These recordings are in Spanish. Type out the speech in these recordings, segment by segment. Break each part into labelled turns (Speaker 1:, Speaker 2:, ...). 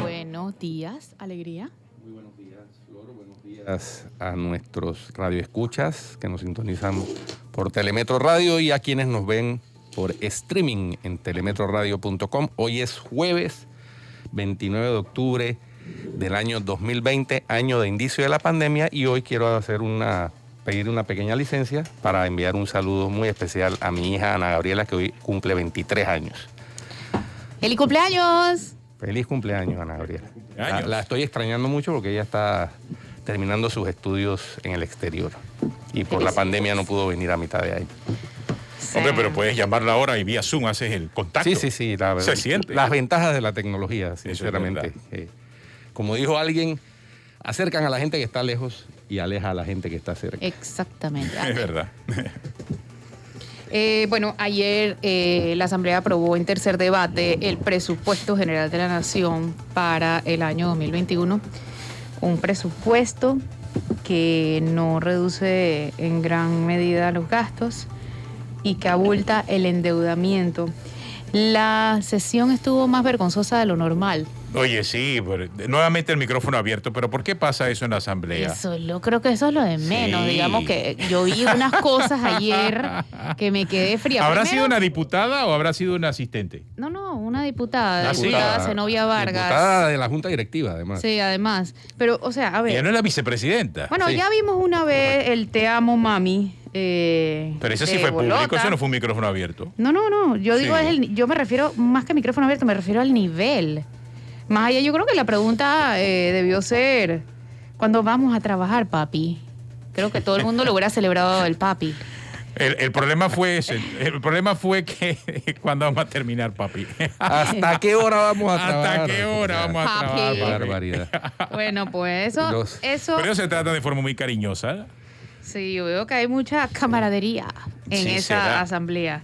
Speaker 1: Buenos días, Alegría.
Speaker 2: Muy buenos días, Flor. Buenos días a nuestros radioescuchas que nos sintonizan por Telemetro Radio y a quienes nos ven por streaming en telemetroradio.com. Hoy es jueves 29 de octubre del año 2020, año de inicio de la pandemia, y hoy quiero pedir una pequeña licencia para enviar un saludo muy especial a mi hija Ana Gabriela, que hoy cumple 23 años.
Speaker 1: ¡Feliz cumpleaños!
Speaker 2: Feliz cumpleaños, Ana Gabriela. La estoy extrañando mucho porque ella está terminando sus estudios en el exterior y por la pandemia no pudo venir a mitad de año.
Speaker 3: Sí. Hombre, pero puedes llamarla ahora y vía Zoom haces el contacto.
Speaker 2: Sí.
Speaker 3: Se siente.
Speaker 2: Las ventajas de la tecnología, sinceramente. Como dijo alguien, acercan a la gente que está lejos y aleja a la gente que está cerca.
Speaker 1: Exactamente.
Speaker 3: Es verdad.
Speaker 1: Bueno, ayer la Asamblea aprobó en tercer debate el presupuesto general de la Nación para el año 2021. Un presupuesto que no reduce en gran medida los gastos y que abulta el endeudamiento. La sesión estuvo más vergonzosa de lo normal.
Speaker 3: Oye, sí, nuevamente el micrófono abierto, pero ¿por qué pasa eso en la Asamblea?
Speaker 1: Creo que eso es lo de menos. Sí. Digamos que yo vi unas cosas ayer que me quedé fría.
Speaker 3: ¿Habrá sido una diputada o habrá sido una asistente?
Speaker 1: No, una diputada. Diputada Zenobia Vargas.
Speaker 2: Diputada de la Junta Directiva, además.
Speaker 1: Sí, además. Pero, o sea, a ver.
Speaker 3: Ella no es la vicepresidenta.
Speaker 1: Bueno,
Speaker 2: sí.
Speaker 1: Ya vimos una vez el Te amo, mami.
Speaker 3: Pero eso sí fue
Speaker 1: Bolota.
Speaker 3: público, eso no fue un micrófono abierto.
Speaker 1: No. Yo digo,
Speaker 3: Sí.
Speaker 1: yo me refiero, más que micrófono abierto, me refiero al nivel. Más allá, yo creo que la pregunta debió ser, ¿cuándo vamos a trabajar, papi? Creo que todo el mundo lo hubiera celebrado el papi.
Speaker 3: El problema fue ese. El problema fue que ¿cuándo vamos a terminar, papi?
Speaker 2: ¿Hasta qué hora vamos a trabajar?
Speaker 3: ¿Hasta qué hora vamos a
Speaker 1: Papi.
Speaker 3: trabajar,
Speaker 2: Qué
Speaker 3: papi?
Speaker 2: barbaridad.
Speaker 1: Bueno, pues eso.
Speaker 3: Pero se trata de forma muy cariñosa.
Speaker 1: Sí, yo veo que hay mucha camaradería en
Speaker 3: Sí,
Speaker 1: esa
Speaker 3: será.
Speaker 1: asamblea.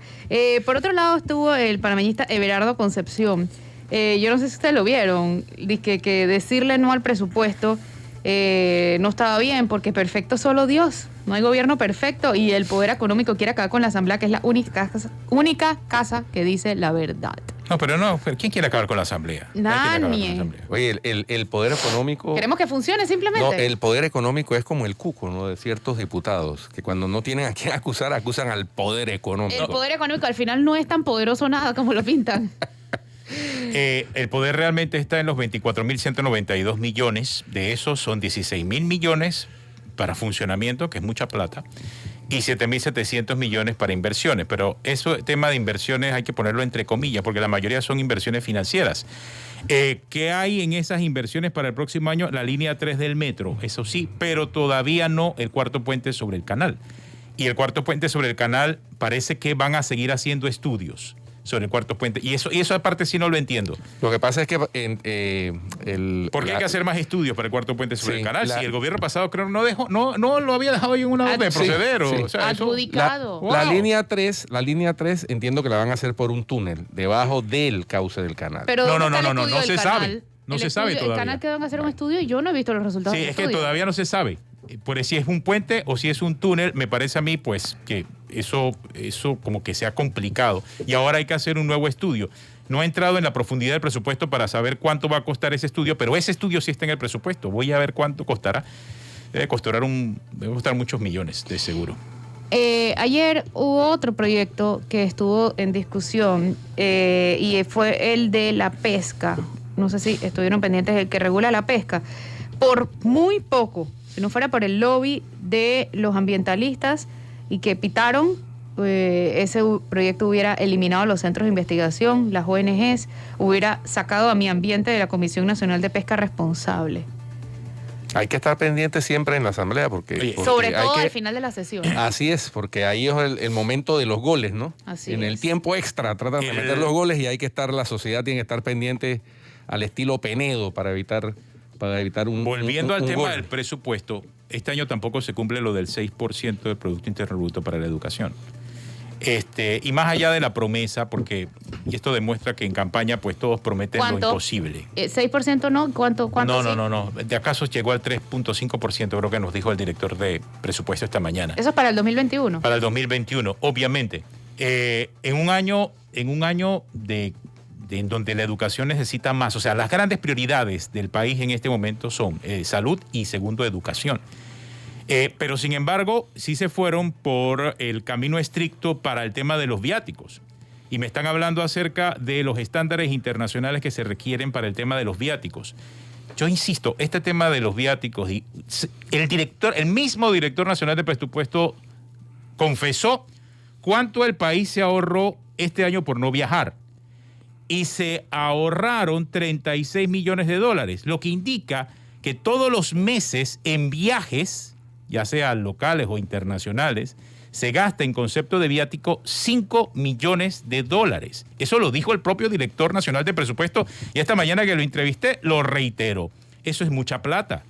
Speaker 1: Por otro lado estuvo el panameñista Everardo Concepción. Yo no sé si ustedes lo vieron, que decirle no al presupuesto no estaba bien, porque perfecto solo Dios. No hay gobierno perfecto y el poder económico quiere acabar con la asamblea, que es la única casa que dice la verdad.
Speaker 3: No, pero ¿quién quiere acabar con la asamblea?
Speaker 1: Nadie.
Speaker 2: Oye, el poder económico...
Speaker 1: Queremos que funcione simplemente.
Speaker 2: No, el poder económico es como el cuco, ¿no? De ciertos diputados, que cuando no tienen a quién acusar, acusan al poder económico.
Speaker 1: El poder económico al final no es tan poderoso nada como lo pintan.
Speaker 3: El poder realmente está en los 24.192 millones. De esos son 16.000 millones para funcionamiento, que es mucha plata, y 7.700 millones para inversiones. Pero eso, tema de inversiones, hay que ponerlo entre comillas, porque la mayoría son inversiones financieras. ¿Qué hay en esas inversiones para el próximo año? La línea 3 del metro, eso sí, pero todavía no el cuarto puente sobre el canal. Y el cuarto puente sobre el canal parece que van a seguir haciendo estudios sobre el cuarto puente. Y eso aparte sí no lo entiendo.
Speaker 2: Lo que pasa es que...
Speaker 3: ¿Por qué hay que hacer más estudios para el cuarto puente sobre el canal?
Speaker 2: Si
Speaker 3: el gobierno pasado creo no lo había dejado ahí en una orden de proceder.
Speaker 2: Sí.
Speaker 3: O sea,
Speaker 1: adjudicado.
Speaker 2: La línea 3 entiendo que la van a hacer por un túnel debajo del cauce del canal.
Speaker 1: Pero
Speaker 3: no se sabe. No se sabe todavía.
Speaker 1: El canal que van a hacer un estudio y yo no he visto los resultados
Speaker 3: Sí,
Speaker 1: del
Speaker 3: es que
Speaker 1: estudio.
Speaker 3: todavía no se sabe. Por si es un puente o si es un túnel, me parece a mí pues que eso como que sea complicado. Y ahora hay que hacer un nuevo estudio. No he entrado en la profundidad del presupuesto para saber cuánto va a costar ese estudio, pero ese estudio sí está en el presupuesto. Voy a ver cuánto costará. Debe costar muchos millones, de seguro.
Speaker 1: Ayer hubo otro proyecto que estuvo en discusión y fue el de la pesca. No sé si estuvieron pendientes del que regula la pesca. Por muy poco, si no fuera por el lobby de los ambientalistas y que pitaron, ese proyecto hubiera eliminado los centros de investigación, las ONGs, hubiera sacado a mi ambiente de la Comisión Nacional de Pesca responsable.
Speaker 2: Hay que estar pendiente siempre en la asamblea porque
Speaker 1: sobre todo al final de la sesión.
Speaker 2: Así es, porque ahí es el momento de los goles, ¿no?
Speaker 1: Así
Speaker 2: en
Speaker 1: es.
Speaker 2: el tiempo extra tratan de meter los goles y hay que estar, la sociedad tiene que estar pendiente al estilo Penedo para evitar un
Speaker 3: Volviendo al tema
Speaker 2: gol.
Speaker 3: del presupuesto, este año tampoco se cumple lo del 6% del Producto Interno Bruto para la educación. Y más allá de la promesa, porque esto demuestra que en campaña pues todos prometen lo imposible.
Speaker 1: 6% no, ¿cuánto?
Speaker 3: No. De acaso llegó al 3.5%, creo que nos dijo el director de presupuesto esta mañana.
Speaker 1: Eso es para el 2021.
Speaker 3: Para el 2021, obviamente. En un año de en donde la educación necesita más. O sea, las grandes prioridades del país en este momento son salud y segundo, educación. Pero sin embargo, sí se fueron por el camino estricto para el tema de los viáticos. Y me están hablando acerca de los estándares internacionales que se requieren para el tema de los viáticos. Yo insisto, este tema de los viáticos, y el mismo director nacional de presupuesto confesó cuánto el país se ahorró este año por no viajar. Y se ahorraron 36 millones de dólares, lo que indica que todos los meses en viajes, ya sean locales o internacionales, se gasta en concepto de viático 5 millones de dólares. Eso lo dijo el propio director nacional de presupuesto y esta mañana que lo entrevisté lo reiteró. Eso es mucha plata.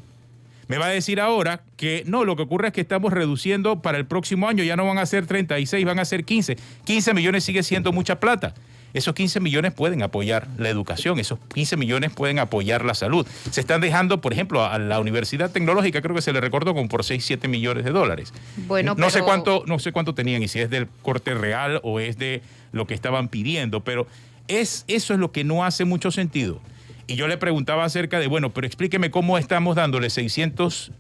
Speaker 3: Me va a decir ahora que no, lo que ocurre es que estamos reduciendo para el próximo año, ya no van a ser 36, van a ser 15. 15 millones sigue siendo mucha plata. Esos 15 millones pueden apoyar la educación, esos 15 millones pueden apoyar la salud. Se están dejando, por ejemplo, a la Universidad Tecnológica, creo que se le recortó como por 6, 7 millones de dólares. Bueno, no sé cuánto tenían y si es del corte real o es de lo que estaban pidiendo, pero eso es lo que no hace mucho sentido. Y yo le preguntaba acerca de, bueno, pero explíqueme cómo estamos dándole 600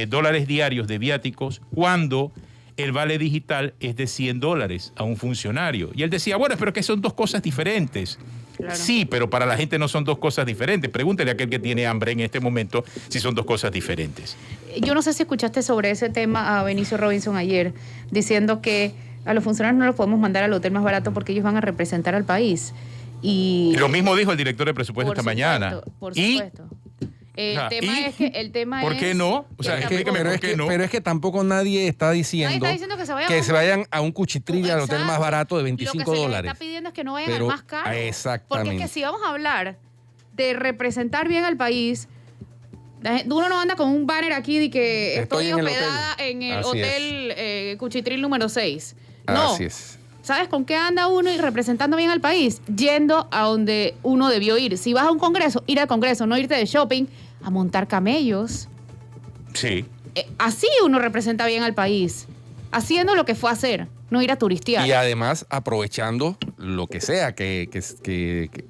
Speaker 3: dólares diarios de viáticos cuando el vale digital es de $100 a un funcionario. Y él decía, bueno, pero que son dos cosas diferentes. Claro. Sí, pero para la gente no son dos cosas diferentes. Pregúntele a aquel que tiene hambre en este momento si son dos cosas diferentes.
Speaker 1: Yo no sé si escuchaste sobre ese tema a Benicio Robinson ayer, diciendo que a los funcionarios no los podemos mandar al hotel más barato porque ellos van a representar al país. Y
Speaker 3: lo mismo dijo el director de presupuesto esta mañana.
Speaker 1: Por supuesto. El tema
Speaker 3: ¿por qué no? O sea,
Speaker 2: pero es que tampoco nadie está diciendo que se vayan a un cuchitril al hotel más barato de $25.
Speaker 1: Lo que se les está pidiendo es que no vayan al más caro.
Speaker 2: Exactamente.
Speaker 1: Porque es que si vamos a hablar de representar bien al país, uno no anda con un banner aquí de que estoy hospedada en el hotel Cuchitril número 6. No.
Speaker 2: Así es.
Speaker 1: ¿Sabes con qué anda uno y representando bien al país? Yendo a donde uno debió ir. Si vas a un congreso, ir al congreso, no irte de shopping a montar camellos.
Speaker 3: Sí.
Speaker 2: Así
Speaker 1: uno representa bien al país, haciendo lo que fue a hacer, no ir a turistear.
Speaker 2: Y además aprovechando lo que sea que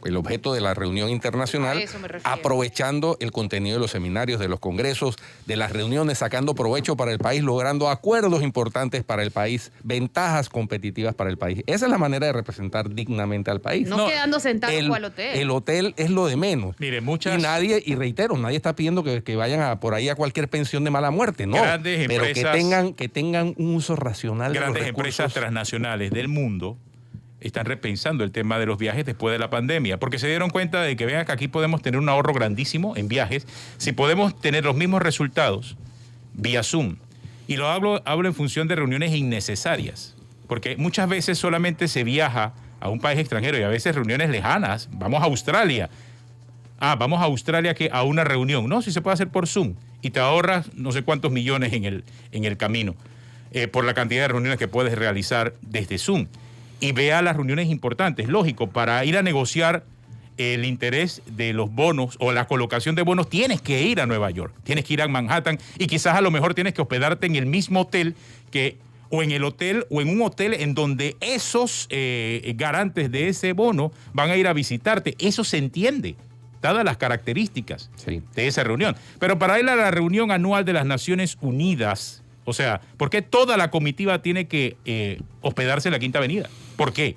Speaker 2: el objeto de la reunión internacional, aprovechando el contenido de los seminarios, de los congresos, de las reuniones, sacando provecho para el país, logrando acuerdos importantes para el país, ventajas competitivas para el país. Esa es la manera de representar dignamente al país.
Speaker 1: No quedando sentados al hotel.
Speaker 2: El hotel es lo de menos.
Speaker 3: Mire,
Speaker 2: y reitero, nadie está pidiendo que vayan por ahí a cualquier pensión de mala muerte, no.
Speaker 3: Grandes
Speaker 2: pero
Speaker 3: empresas,
Speaker 2: que tengan un uso racional de los recursos.
Speaker 3: Grandes empresas transnacionales del mundo están repensando el tema de los viajes después de la pandemia, porque se dieron cuenta de que vean que aquí podemos tener un ahorro grandísimo en viajes, si podemos tener los mismos resultados vía Zoom. Y lo hablo en función de reuniones innecesarias, porque muchas veces solamente se viaja a un país extranjero y a veces reuniones lejanas. Vamos a Australia. Vamos a Australia a una reunión. No, si se puede hacer por Zoom y te ahorras no sé cuántos millones en el camino por la cantidad de reuniones que puedes realizar desde Zoom. Y vea las reuniones importantes. Lógico, para ir a negociar el interés de los bonos o la colocación de bonos, tienes que ir a Nueva York, tienes que ir a Manhattan y quizás a lo mejor tienes que hospedarte en el mismo hotel o en un hotel en donde esos garantes de ese bono van a ir a visitarte. Eso se entiende, dadas las características de esa reunión. Pero para ir a la reunión anual de las Naciones Unidas, o sea, ¿por qué toda la comitiva tiene que hospedarse en la Quinta Avenida? ¿Por qué?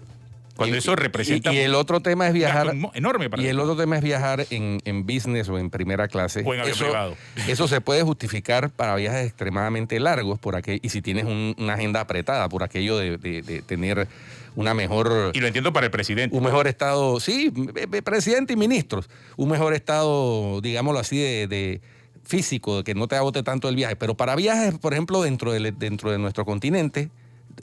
Speaker 3: Cuando eso representa...
Speaker 2: Y el otro tema es viajar...
Speaker 3: enorme para
Speaker 2: el otro tema es viajar en business o en primera clase.
Speaker 3: O en avión privado.
Speaker 2: Eso se puede justificar para viajes extremadamente largos y si tienes una agenda apretada por aquello de tener una mejor...
Speaker 3: Y lo entiendo para el presidente.
Speaker 2: Un mejor estado, sí, presidente y ministros. Un mejor estado, digámoslo así, de físico, que no te agote tanto el viaje. Pero para viajes, por ejemplo, dentro de nuestro continente,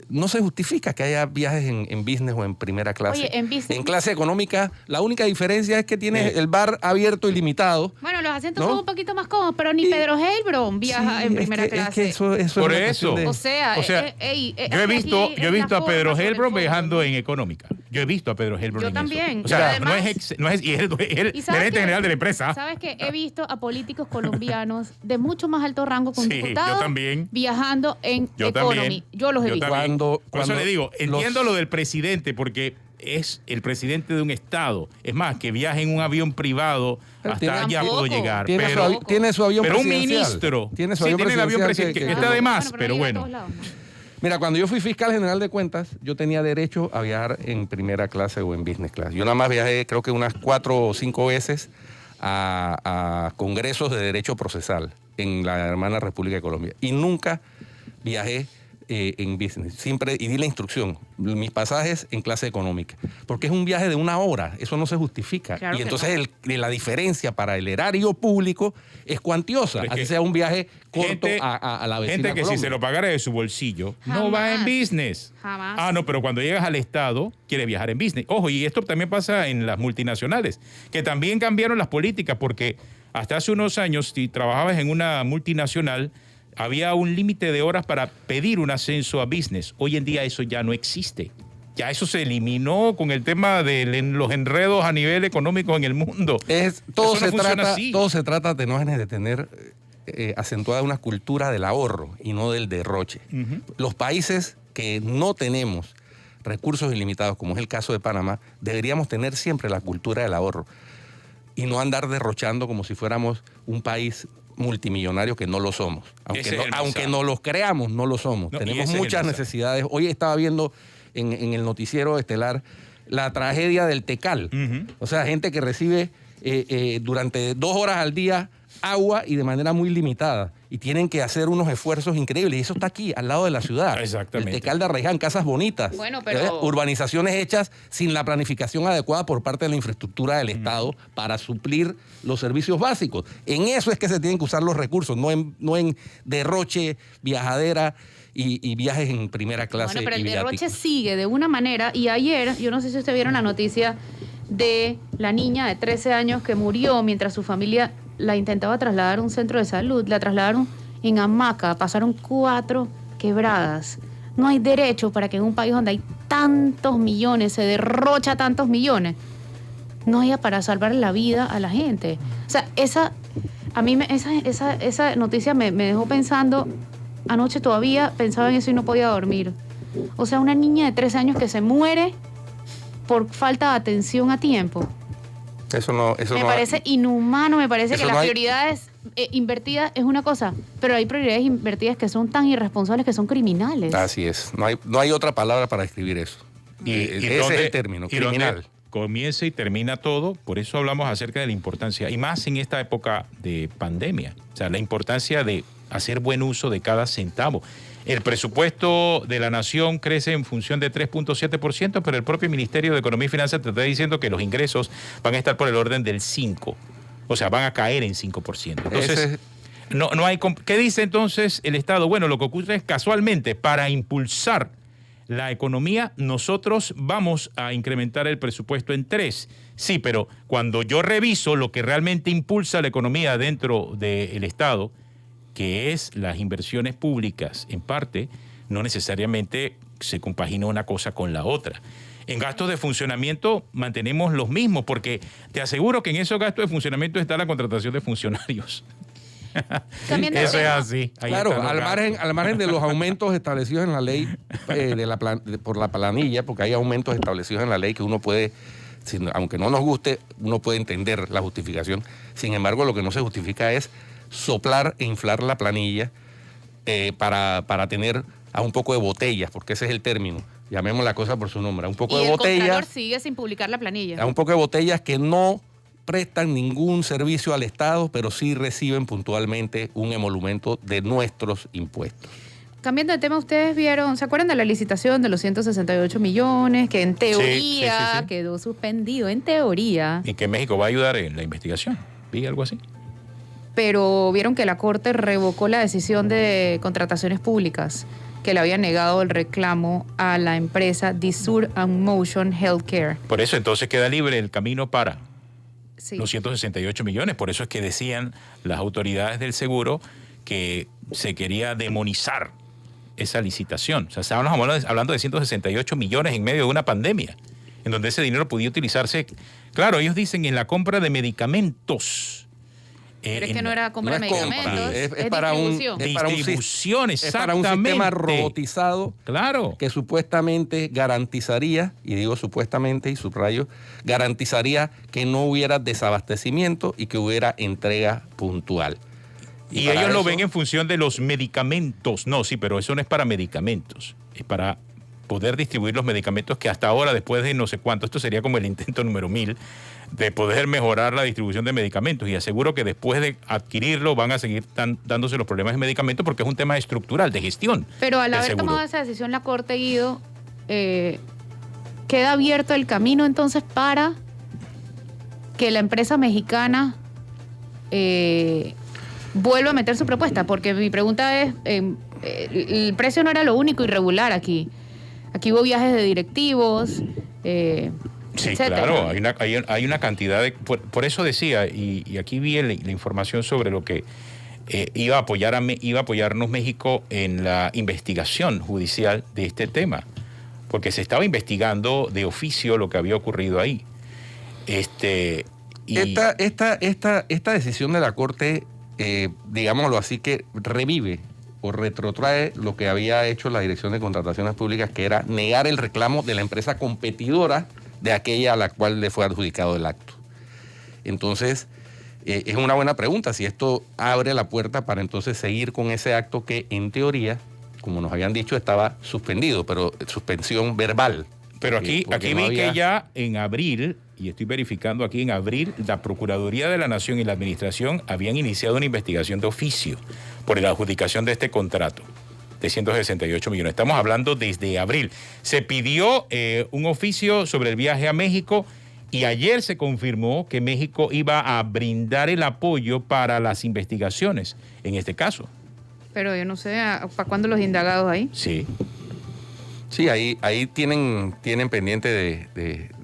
Speaker 2: no se justifica que haya viajes en business o en primera clase.
Speaker 1: Oye, en
Speaker 2: clase económica, la única diferencia es que tienes el bar abierto y limitado.
Speaker 1: Bueno, los asientos son un poquito más cómodos, pero ni Pedro Heilbron viaja en primera clase.
Speaker 2: Es que eso
Speaker 3: por eso.
Speaker 1: O sea,
Speaker 3: yo he visto a Pedro Heilbron viajando en económica. Yo he visto a Pedro Heilbron
Speaker 1: en también.
Speaker 3: Eso. O sea,
Speaker 1: además,
Speaker 3: no es y es el gerente general de la empresa.
Speaker 1: ¿Sabes qué? He visto a políticos colombianos de mucho más alto rango con diputados
Speaker 3: yo también.
Speaker 1: Viajando en economy. Yo los he visto.
Speaker 3: Por eso le digo, entiendo lo del presidente, porque es el presidente de un estado. Es más, que viaje en un avión privado, hasta allá puedo llegar.
Speaker 2: Tiene su avión
Speaker 3: pero
Speaker 2: presidencial.
Speaker 3: un ministro.
Speaker 2: Tiene su avión presidencial.
Speaker 3: Que está de más, pero bueno.
Speaker 2: Mira, cuando yo fui fiscal general de cuentas, yo tenía derecho a viajar en primera clase o en business class. Yo nada más viajé, creo que unas 4 o 5 veces a congresos de derecho procesal en la hermana República de Colombia. Y nunca viajé en business. Siempre, y di la instrucción, mis pasajes en clase económica. Porque es un viaje de 1 hora, eso no se justifica.
Speaker 1: Claro,
Speaker 2: y entonces la diferencia para el erario público es cuantiosa. Así sea un viaje corto a la vecina
Speaker 3: gente que
Speaker 2: Colombia.
Speaker 3: si se lo pagara de su bolsillo,
Speaker 1: Jamás.
Speaker 3: no va en business.
Speaker 1: Jamás.
Speaker 3: Ah, no, pero cuando llegas al Estado, quieres viajar en business. Ojo, y esto también pasa en las multinacionales, que también cambiaron las políticas, porque hasta hace unos años, si trabajabas en una multinacional, había un límite de horas para pedir un ascenso a business. Hoy en día eso ya no existe. Ya eso se eliminó con el tema de los enredos a nivel económico en el mundo.
Speaker 2: Todo se trata de tener acentuada una cultura del ahorro y no del derroche. Los países que no tenemos recursos ilimitados, como es el caso de Panamá, deberíamos tener siempre la cultura del ahorro y no andar derrochando como si fuéramos un país multimillonarios, que no lo somos. Aunque no los creamos, no lo somos. Tenemos muchas necesidades. Hoy estaba viendo en el noticiero estelar la tragedia del Tecal. O sea, gente que recibe durante 2 horas al día agua y de manera muy limitada. Y tienen que hacer unos esfuerzos increíbles. Y eso está aquí, al lado de la ciudad.
Speaker 3: Exactamente.
Speaker 2: El Tecal de Arraiján, casas bonitas.
Speaker 1: Bueno, pero...
Speaker 2: Urbanizaciones hechas sin la planificación adecuada por parte de la infraestructura del Estado para suplir los servicios básicos. En eso es que se tienen que usar los recursos, no en derroche, viajadera y viajes en primera clase.
Speaker 1: Bueno, pero el
Speaker 2: viáticos.
Speaker 1: derroche sigue de una manera. Y ayer, yo no sé si ustedes vieron la noticia de la niña de 13 años que murió mientras su familia la intentaba trasladar a un centro de salud. La trasladaron en hamaca, pasaron 4 quebradas. No hay derecho para que en un país donde hay tantos millones, se derrocha tantos millones, no haya para salvar la vida a la gente. O sea, esa noticia me dejó pensando. Anoche todavía pensaba en eso y no podía dormir. O sea, una niña de 13 años que se muere por falta de atención a tiempo.
Speaker 2: Eso
Speaker 1: me parece inhumano, me parece que las prioridades invertidas es una cosa, pero hay prioridades invertidas que son tan irresponsables que son criminales.
Speaker 2: Así es, no hay otra palabra para describir eso. Ese es el término, criminal.
Speaker 3: Comienza y termina todo, por eso hablamos acerca de la importancia, y más en esta época de pandemia, o sea, la importancia de hacer buen uso de cada centavo. El presupuesto de la nación crece en función de 3.7%, pero el propio Ministerio de Economía y Finanzas te está diciendo que los ingresos van a estar por el orden del 5%. O sea, van a caer en 5%. Entonces, no hay... ¿Qué dice entonces el Estado? Bueno, lo que ocurre es casualmente, para impulsar la economía, nosotros vamos a incrementar el presupuesto en 3%. Sí, pero cuando yo reviso lo que realmente impulsa la economía dentro del Estado, que es las inversiones públicas, en parte, no necesariamente se compagina una cosa con la otra. En gastos de funcionamiento mantenemos los mismos, porque te aseguro que en esos gastos de funcionamiento está la contratación de funcionarios. Eso es así.
Speaker 2: Claro, al margen de los aumentos establecidos en la ley por la planilla, porque hay aumentos establecidos en la ley que uno puede, aunque no nos guste, uno puede entender la justificación. Sin embargo, lo que no se justifica es soplar e inflar la planilla para tener a un poco de botellas, porque ese es el término. Llamemos la cosa por su nombre. A un poco de botellas. Y el Contralor
Speaker 1: sigue sin publicar la planilla.
Speaker 2: A un poco de botellas que no prestan ningún servicio al Estado, pero sí reciben puntualmente un emolumento de nuestros impuestos.
Speaker 1: Cambiando de tema, ustedes vieron, ¿se acuerdan de la licitación de los 168 millones que en teoría sí. quedó suspendido? En teoría.
Speaker 3: Y que México va a ayudar en la investigación. ¿Vi algo así?
Speaker 1: Pero vieron que la Corte revocó la decisión de contrataciones públicas que le había negado el reclamo a la empresa Disur and Motion Healthcare.
Speaker 3: Por eso entonces queda libre el camino para los 168 millones. Por eso es que decían las autoridades del seguro que se quería demonizar esa licitación. O sea, estábamos hablando de 168 millones en medio de una pandemia, en donde ese dinero podía utilizarse, claro, ellos dicen en la compra de medicamentos.
Speaker 1: Pero es que no era compra de
Speaker 2: no es compra,
Speaker 1: medicamentos,
Speaker 2: es para
Speaker 1: distribución.
Speaker 2: es para un
Speaker 3: Distribución,
Speaker 2: es para un
Speaker 3: exactamente.
Speaker 2: sistema robotizado
Speaker 3: Claro.
Speaker 2: que supuestamente garantizaría, y digo supuestamente y subrayo, garantizaría que no hubiera desabastecimiento y que hubiera entrega puntual.
Speaker 3: Y
Speaker 2: para
Speaker 3: ellos lo
Speaker 2: eso-
Speaker 3: ven en función de los medicamentos. No, sí, pero eso no es para medicamentos. Es para poder distribuir los medicamentos que hasta ahora, después de no sé cuánto, esto sería como el intento número 1000, de poder mejorar la distribución de medicamentos. Y aseguro que después de adquirirlo van a seguir dándose los problemas de medicamentos porque es un tema estructural, de gestión.
Speaker 1: Pero al
Speaker 3: del
Speaker 1: haber
Speaker 3: seguro.
Speaker 1: tomado esa decisión la Corte, Guido, queda abierto el camino entonces para que la empresa mexicana vuelva a meter su propuesta, porque mi pregunta es, el precio no era lo único irregular aquí. Aquí hubo viajes de directivos,
Speaker 3: Sí,
Speaker 1: etcétera.
Speaker 3: claro, hay una cantidad de... Por eso decía, y aquí vi la información sobre lo que iba a apoyarnos México en la investigación judicial de este tema, porque se estaba investigando de oficio lo que había ocurrido ahí. Y
Speaker 2: Esta decisión de la Corte, digámoslo así, que revive o retrotrae lo que había hecho la Dirección de Contrataciones Públicas, que era negar el reclamo de la empresa competidora de aquella a la cual le fue adjudicado el acto. Entonces, es una buena pregunta si esto abre la puerta para entonces seguir con ese acto que en teoría, como nos habían dicho, estaba suspendido, pero suspensión verbal.
Speaker 3: Pero aquí
Speaker 2: Porque
Speaker 3: vi
Speaker 2: no había-
Speaker 3: que ya en abril, y estoy verificando aquí en abril, la Procuraduría de la Nación y la Administración habían iniciado una investigación de oficio por la adjudicación de este contrato de 168 millones. Estamos hablando desde abril. Se pidió un oficio sobre el viaje a México y ayer se confirmó que México iba a brindar el apoyo para las investigaciones, en este caso.
Speaker 1: Pero yo no sé, ¿para cuándo los indagados ahí?
Speaker 3: Sí.
Speaker 2: Sí, ahí tienen pendiente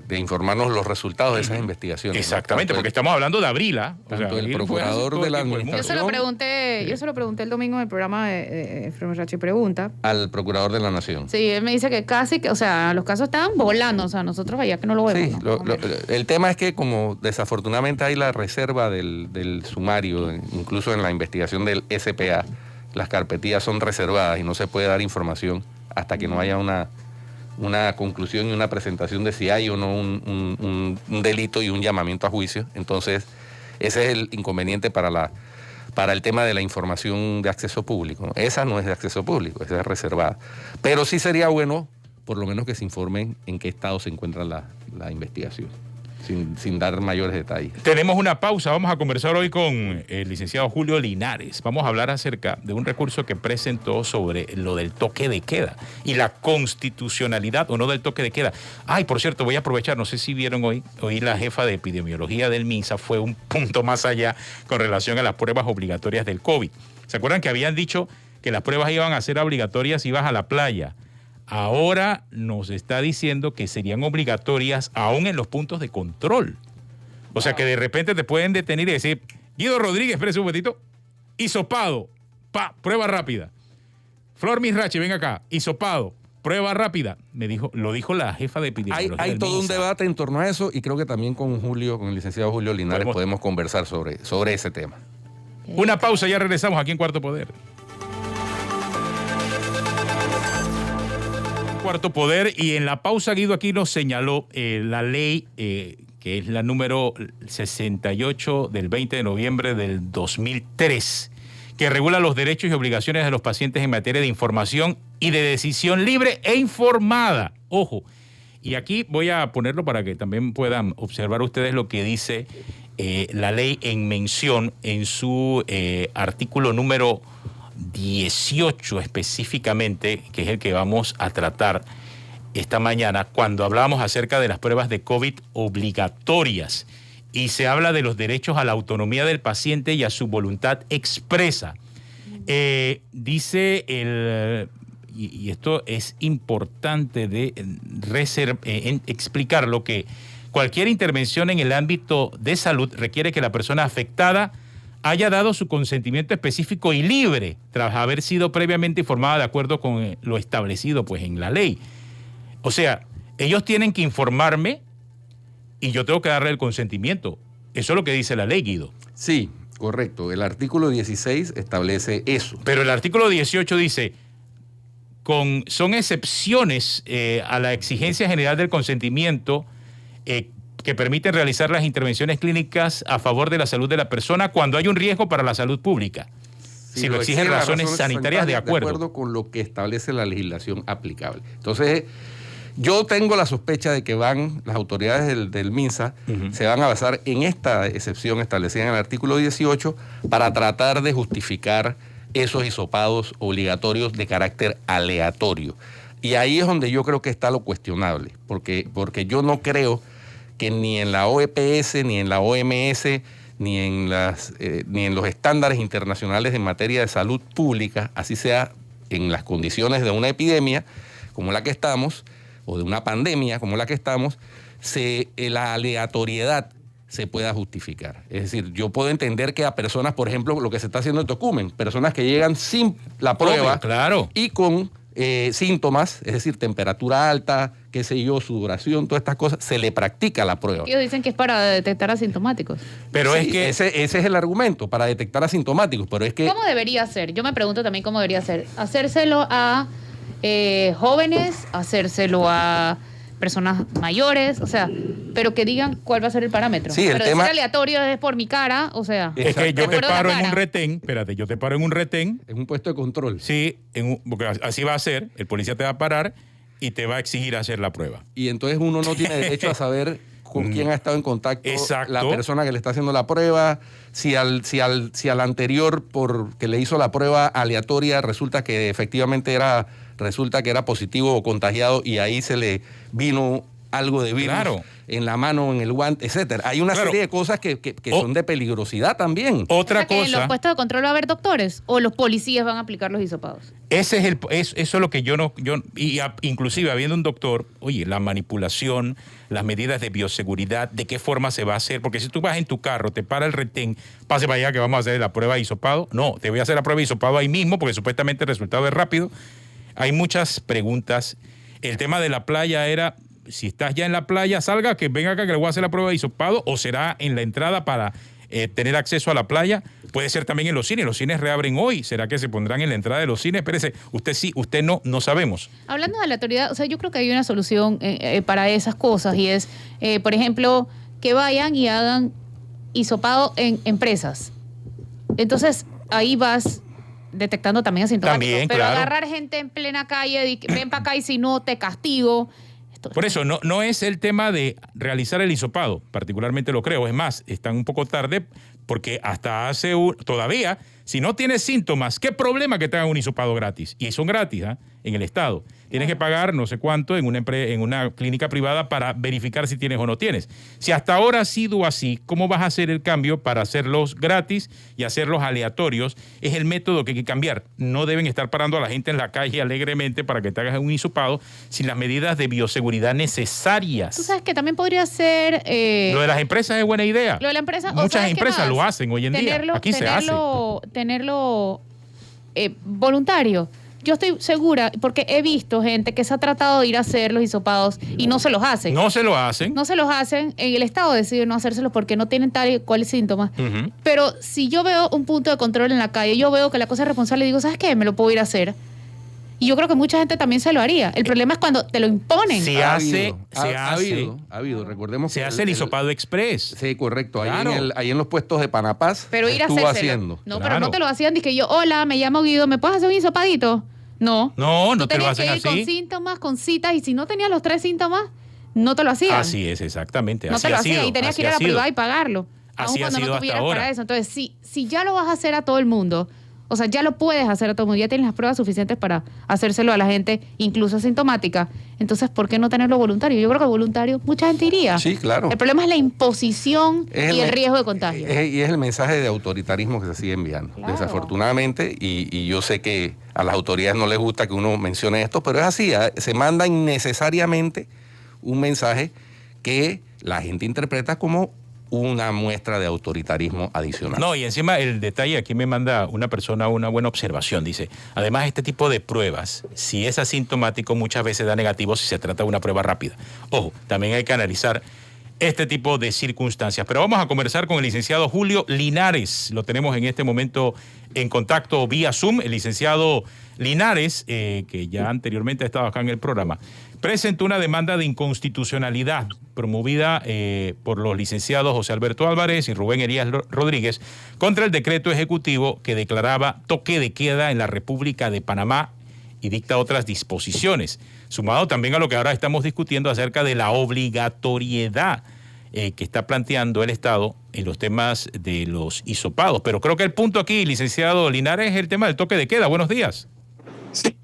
Speaker 2: de informarnos los resultados de esas investigaciones. ¿no?
Speaker 3: Exactamente,
Speaker 2: Tanto
Speaker 3: porque estamos hablando de abril, ¿ah? O sea,
Speaker 2: tanto el
Speaker 3: abril fue
Speaker 2: procurador
Speaker 3: todo
Speaker 2: de
Speaker 3: el
Speaker 2: la
Speaker 3: tiempo del mundo.
Speaker 1: Yo se lo pregunté el domingo en el programa de Fremesachi Pregunta.
Speaker 2: al Procurador de la Nación.
Speaker 1: Sí, él me dice que casi, o sea, los casos estaban volando, o sea, nosotros allá que no lo vemos.
Speaker 2: Sí,
Speaker 1: ¿no?
Speaker 2: el tema es que como desafortunadamente hay la reserva del sumario, incluso en la investigación del SPA, las carpetillas son reservadas y no se puede dar información hasta que no haya una conclusión y una presentación de si hay o no un delito y un llamamiento a juicio. Entonces, ese es el inconveniente para el tema de la información de acceso público, ¿no? Esa no es de acceso público, esa es reservada. Pero sí sería bueno, por lo menos, que se informen en qué estado se encuentra la investigación, sin dar mayores detalles.
Speaker 3: Tenemos una pausa, vamos a conversar hoy con el licenciado Julio Linares. Vamos a hablar acerca de un recurso que presentó sobre lo del toque de queda y la constitucionalidad o no del toque de queda. Ay, por cierto, voy a aprovechar, no sé si vieron hoy la jefa de epidemiología del MINSA fue un punto más allá con relación a las pruebas obligatorias del COVID. ¿Se acuerdan que habían dicho que las pruebas iban a ser obligatorias si ibas a la playa? Ahora nos está diciendo que serían obligatorias aún en los puntos de control. O sea que de repente te pueden detener y decir, Guido Rodríguez, espérese un momentito, hisopado, prueba rápida. Flor Misrachi, ven acá, hisopado, prueba rápida. Lo dijo la jefa de epidemiología.
Speaker 2: Hay todo un debate en torno a eso y creo que también con el licenciado Julio Linares podemos conversar sobre ese tema.
Speaker 3: Una pausa, ya regresamos aquí en Cuarto Poder. Cuarto Poder, y en la pausa Guido aquí nos señaló la ley que es la número 68 del 20 de noviembre del 2003, que regula los derechos y obligaciones de los pacientes en materia de información y de decisión libre e informada. Ojo, y aquí voy a ponerlo para que también puedan observar ustedes lo que dice la ley en mención en su artículo número 18 específicamente, que es el que vamos a tratar esta mañana, cuando hablamos acerca de las pruebas de COVID obligatorias y se habla de los derechos a la autonomía del paciente y a su voluntad expresa. Dice y esto es importante de explicar, que cualquier intervención en el ámbito de salud requiere que la persona afectada haya dado su consentimiento específico y libre tras haber sido previamente informada de acuerdo con lo establecido pues en la ley. O sea, ellos tienen que informarme y yo tengo que darle el consentimiento. Eso es lo que dice la ley, Guido.
Speaker 2: Sí, Correcto, el artículo 16 establece eso.
Speaker 3: Pero el artículo 18 dice, son excepciones a la exigencia general del consentimiento que permiten realizar las intervenciones clínicas a favor de la salud de la persona cuando hay un riesgo para la salud pública. Si lo exigen razones sanitarias, de acuerdo.
Speaker 2: De acuerdo con lo que establece la legislación aplicable. Entonces, yo tengo la sospecha de que las autoridades del MINSA se van a basar en esta excepción establecida en el artículo 18 para tratar de justificar esos hisopados obligatorios de carácter aleatorio. Y ahí es donde yo creo que está lo cuestionable, porque yo no creo que ni en la OEPS, ni en la OMS, ni en los estándares internacionales en materia de salud pública, así sea en las condiciones de una epidemia como la que estamos, o de una pandemia como la que estamos, la aleatoriedad se pueda justificar. Es decir, yo puedo entender que a personas, por ejemplo, lo que se está haciendo en Tocumen, personas que llegan sin la prueba,
Speaker 3: claro,
Speaker 2: y con síntomas, es decir, temperatura alta, qué sé yo, sudoración, todas estas cosas, se le practica la prueba.
Speaker 1: Ellos dicen que es para detectar asintomáticos.
Speaker 2: Pero sí, es que ese es el argumento, para detectar asintomáticos, pero es que...
Speaker 1: ¿Cómo debería ser? Yo me pregunto también cómo debería ser. Hacérselo a jóvenes, hacérselo a personas mayores, o sea, pero que digan cuál va a ser el parámetro.
Speaker 2: Sí,
Speaker 1: pero decir aleatorio es por mi cara, o sea...
Speaker 3: Es que yo te paro en un retén, espérate, yo te paro en un retén.
Speaker 2: En un puesto de control.
Speaker 3: Sí, porque así va a ser, el policía te va a parar y te va a exigir hacer la prueba.
Speaker 2: Y entonces uno no tiene derecho a saber con quién ha estado en contacto la persona que le está haciendo la prueba, si al anterior que le hizo la prueba aleatoria resulta que efectivamente era positivo o contagiado y ahí se le vino algo de virus en la mano, en el guante, etcétera. Hay una serie de cosas que son de peligrosidad también.
Speaker 3: Otra cosa.
Speaker 1: ¿En los puestos de control va a haber doctores o los policías van a aplicar los hisopados?
Speaker 3: Eso es lo que inclusive habiendo un doctor, oye, la manipulación, las medidas de bioseguridad, de qué forma se va a hacer, porque si tú vas en tu carro, te para el retén, pase para allá que vamos a hacer la prueba de hisopado. No, te voy a hacer la prueba de hisopado ahí mismo, porque supuestamente el resultado es rápido. Hay muchas preguntas. El tema de la playa era, si estás ya en la playa, salga, que venga acá que le voy a hacer la prueba de hisopado, o será en la entrada para tener acceso a la playa. Puede ser también en los cines. Los cines reabren hoy. ¿Será que se pondrán en la entrada de los cines? Espérese, usted sí, usted no sabemos.
Speaker 1: Hablando de la autoridad, o sea, yo creo que hay una solución para esas cosas y es, por ejemplo, que vayan y hagan hisopado en empresas. Entonces, ahí vas detectando también asintomáticos.
Speaker 3: También,
Speaker 1: pero
Speaker 3: claro.
Speaker 1: Agarrar gente en plena calle, ven para acá y si no, te castigo.
Speaker 3: Por eso, no es el tema de realizar el hisopado, particularmente lo creo. Es más, están un poco tarde porque hasta todavía, si no tienes síntomas, ¿qué problema que te hagan un hisopado gratis? Y son gratis, en el Estado. Tienes que pagar no sé cuánto en una clínica privada para verificar si tienes o no tienes. Si hasta ahora ha sido así, ¿cómo vas a hacer el cambio para hacerlos gratis y hacerlos aleatorios? Es el método que hay que cambiar. No deben estar parando a la gente en la calle alegremente para que te hagas un hisopado sin las medidas de bioseguridad necesarias.
Speaker 1: Tú sabes que también podría ser...
Speaker 3: Lo de las empresas es buena idea.
Speaker 1: Lo de la empresa...
Speaker 3: Muchas empresas lo hacen hoy en día. Aquí se hace.
Speaker 1: Tenerlo voluntario. Yo estoy segura, porque he visto gente que se ha tratado de ir a hacer los hisopados y no se los hacen.
Speaker 3: No se lo hacen.
Speaker 1: No se los hacen. El Estado decide no hacérselos porque no tienen tal y cual síntomas.
Speaker 3: Uh-huh.
Speaker 1: Pero si yo veo un punto de control en la calle, yo veo que la cosa es responsable y digo, ¿sabes qué? Me lo puedo ir a hacer. Y yo creo que mucha gente también se lo haría. El problema es cuando te lo imponen.
Speaker 2: Ha habido. Recordemos
Speaker 3: que se hace el hisopado express.
Speaker 2: Sí, correcto.
Speaker 3: Claro.
Speaker 2: Ahí en los puestos de Panapaz.
Speaker 1: Pero ir a
Speaker 2: estuvo
Speaker 1: hacérselo.
Speaker 2: haciendo.
Speaker 1: No,
Speaker 3: claro.
Speaker 1: pero no te lo hacían. Dije yo, hola, me llamo Guido, ¿me puedes hacer un hisopadito? No.
Speaker 3: No te lo hacen así.
Speaker 1: Tenías que ir con síntomas, con citas, y si no tenías los 3 síntomas, no te lo hacían.
Speaker 3: Así es, exactamente.
Speaker 1: No
Speaker 3: así
Speaker 1: te lo
Speaker 3: ha
Speaker 1: hacían
Speaker 3: sido,
Speaker 1: y tenías que ir a la privada y pagarlo.
Speaker 3: Así
Speaker 1: aun
Speaker 3: ha
Speaker 1: cuando
Speaker 3: sido
Speaker 1: no
Speaker 3: hasta
Speaker 1: tuvieras
Speaker 3: ahora.
Speaker 1: para eso. Entonces, si ya lo vas a hacer a todo el mundo, o sea, ya lo puedes hacer a todo el mundo, ya tienes las pruebas suficientes para hacérselo a la gente, incluso asintomática, entonces, ¿por qué no tenerlo voluntario? Yo creo que voluntario mucha gente iría.
Speaker 2: Sí, claro.
Speaker 1: El problema es la imposición y el riesgo de contagio.
Speaker 2: Y es el mensaje de autoritarismo que se sigue enviando,
Speaker 1: claro.
Speaker 2: Desafortunadamente, y yo sé que a las autoridades no les gusta que uno mencione esto, pero es así, se manda innecesariamente un mensaje que la gente interpreta como una muestra de autoritarismo adicional.
Speaker 3: No, y encima el detalle, aquí me manda una persona una buena observación, dice, además este tipo de pruebas, si es asintomático, muchas veces da negativo si se trata de una prueba rápida. Ojo, también hay que analizar este tipo de circunstancias. Pero vamos a conversar con el licenciado Julio Linares. Lo tenemos en este momento en contacto vía Zoom. El licenciado Linares, que ya anteriormente ha estado acá en el programa, presentó una demanda de inconstitucionalidad promovida por los licenciados José Alberto Álvarez y Rubén Elías Rodríguez contra el decreto ejecutivo que declaraba toque de queda en la República de Panamá y dicta otras disposiciones, sumado también a lo que ahora estamos discutiendo acerca de la obligatoriedad que está planteando el Estado en los temas de los hisopados. Pero creo que el punto aquí, licenciado Linares, es el tema del toque de queda. Buenos días.
Speaker 4: Sí.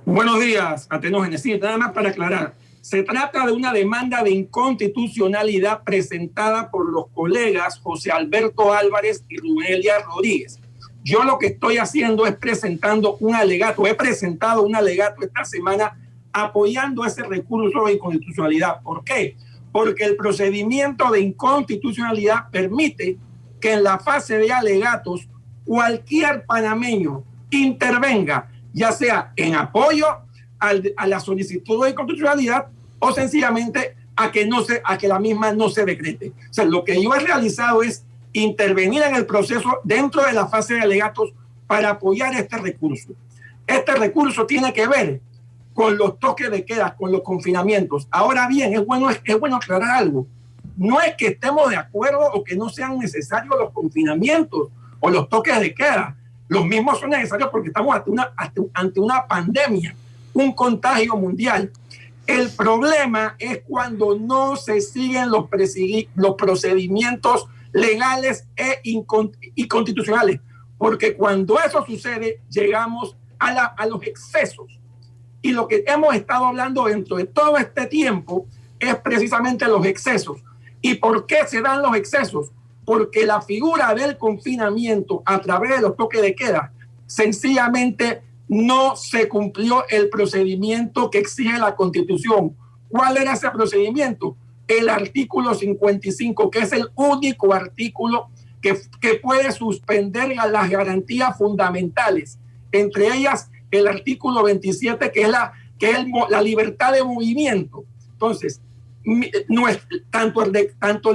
Speaker 4: Buenos días, Atenógenes. Sí, nada más para aclarar. Se trata de una demanda de inconstitucionalidad presentada por los colegas José Alberto Álvarez y Rubén Elías Rodríguez. Yo lo que estoy haciendo es presentando un alegato. He presentado un alegato esta semana apoyando ese recurso de inconstitucionalidad. ¿Por qué? Porque el procedimiento de inconstitucionalidad permite que en la fase de alegatos cualquier panameño intervenga, ya sea en apoyo a la solicitud de inconstitucionalidad o sencillamente a que la misma no se decrete. O sea, lo que yo he realizado es intervenir en el proceso dentro de la fase de alegatos para apoyar este recurso. Este recurso tiene que ver con los toques de queda, con los confinamientos. Ahora bien, es bueno aclarar algo. No es que estemos de acuerdo o que no sean necesarios los confinamientos o los toques de queda. Los mismos son necesarios porque estamos ante una pandemia, un contagio mundial. El problema es cuando no se siguen los procedimientos legales y constitucionales, porque cuando eso sucede llegamos a los excesos. Y lo que hemos estado hablando dentro de todo este tiempo es precisamente los excesos. ¿Y por qué se dan los excesos? Porque la figura del confinamiento a través de los toques de queda sencillamente no se cumplió el procedimiento que exige la Constitución. ¿Cuál era ese procedimiento? El artículo 55, que es el único artículo que puede suspender las garantías fundamentales, entre ellas el artículo 27, que es la libertad de movimiento. Entonces, tanto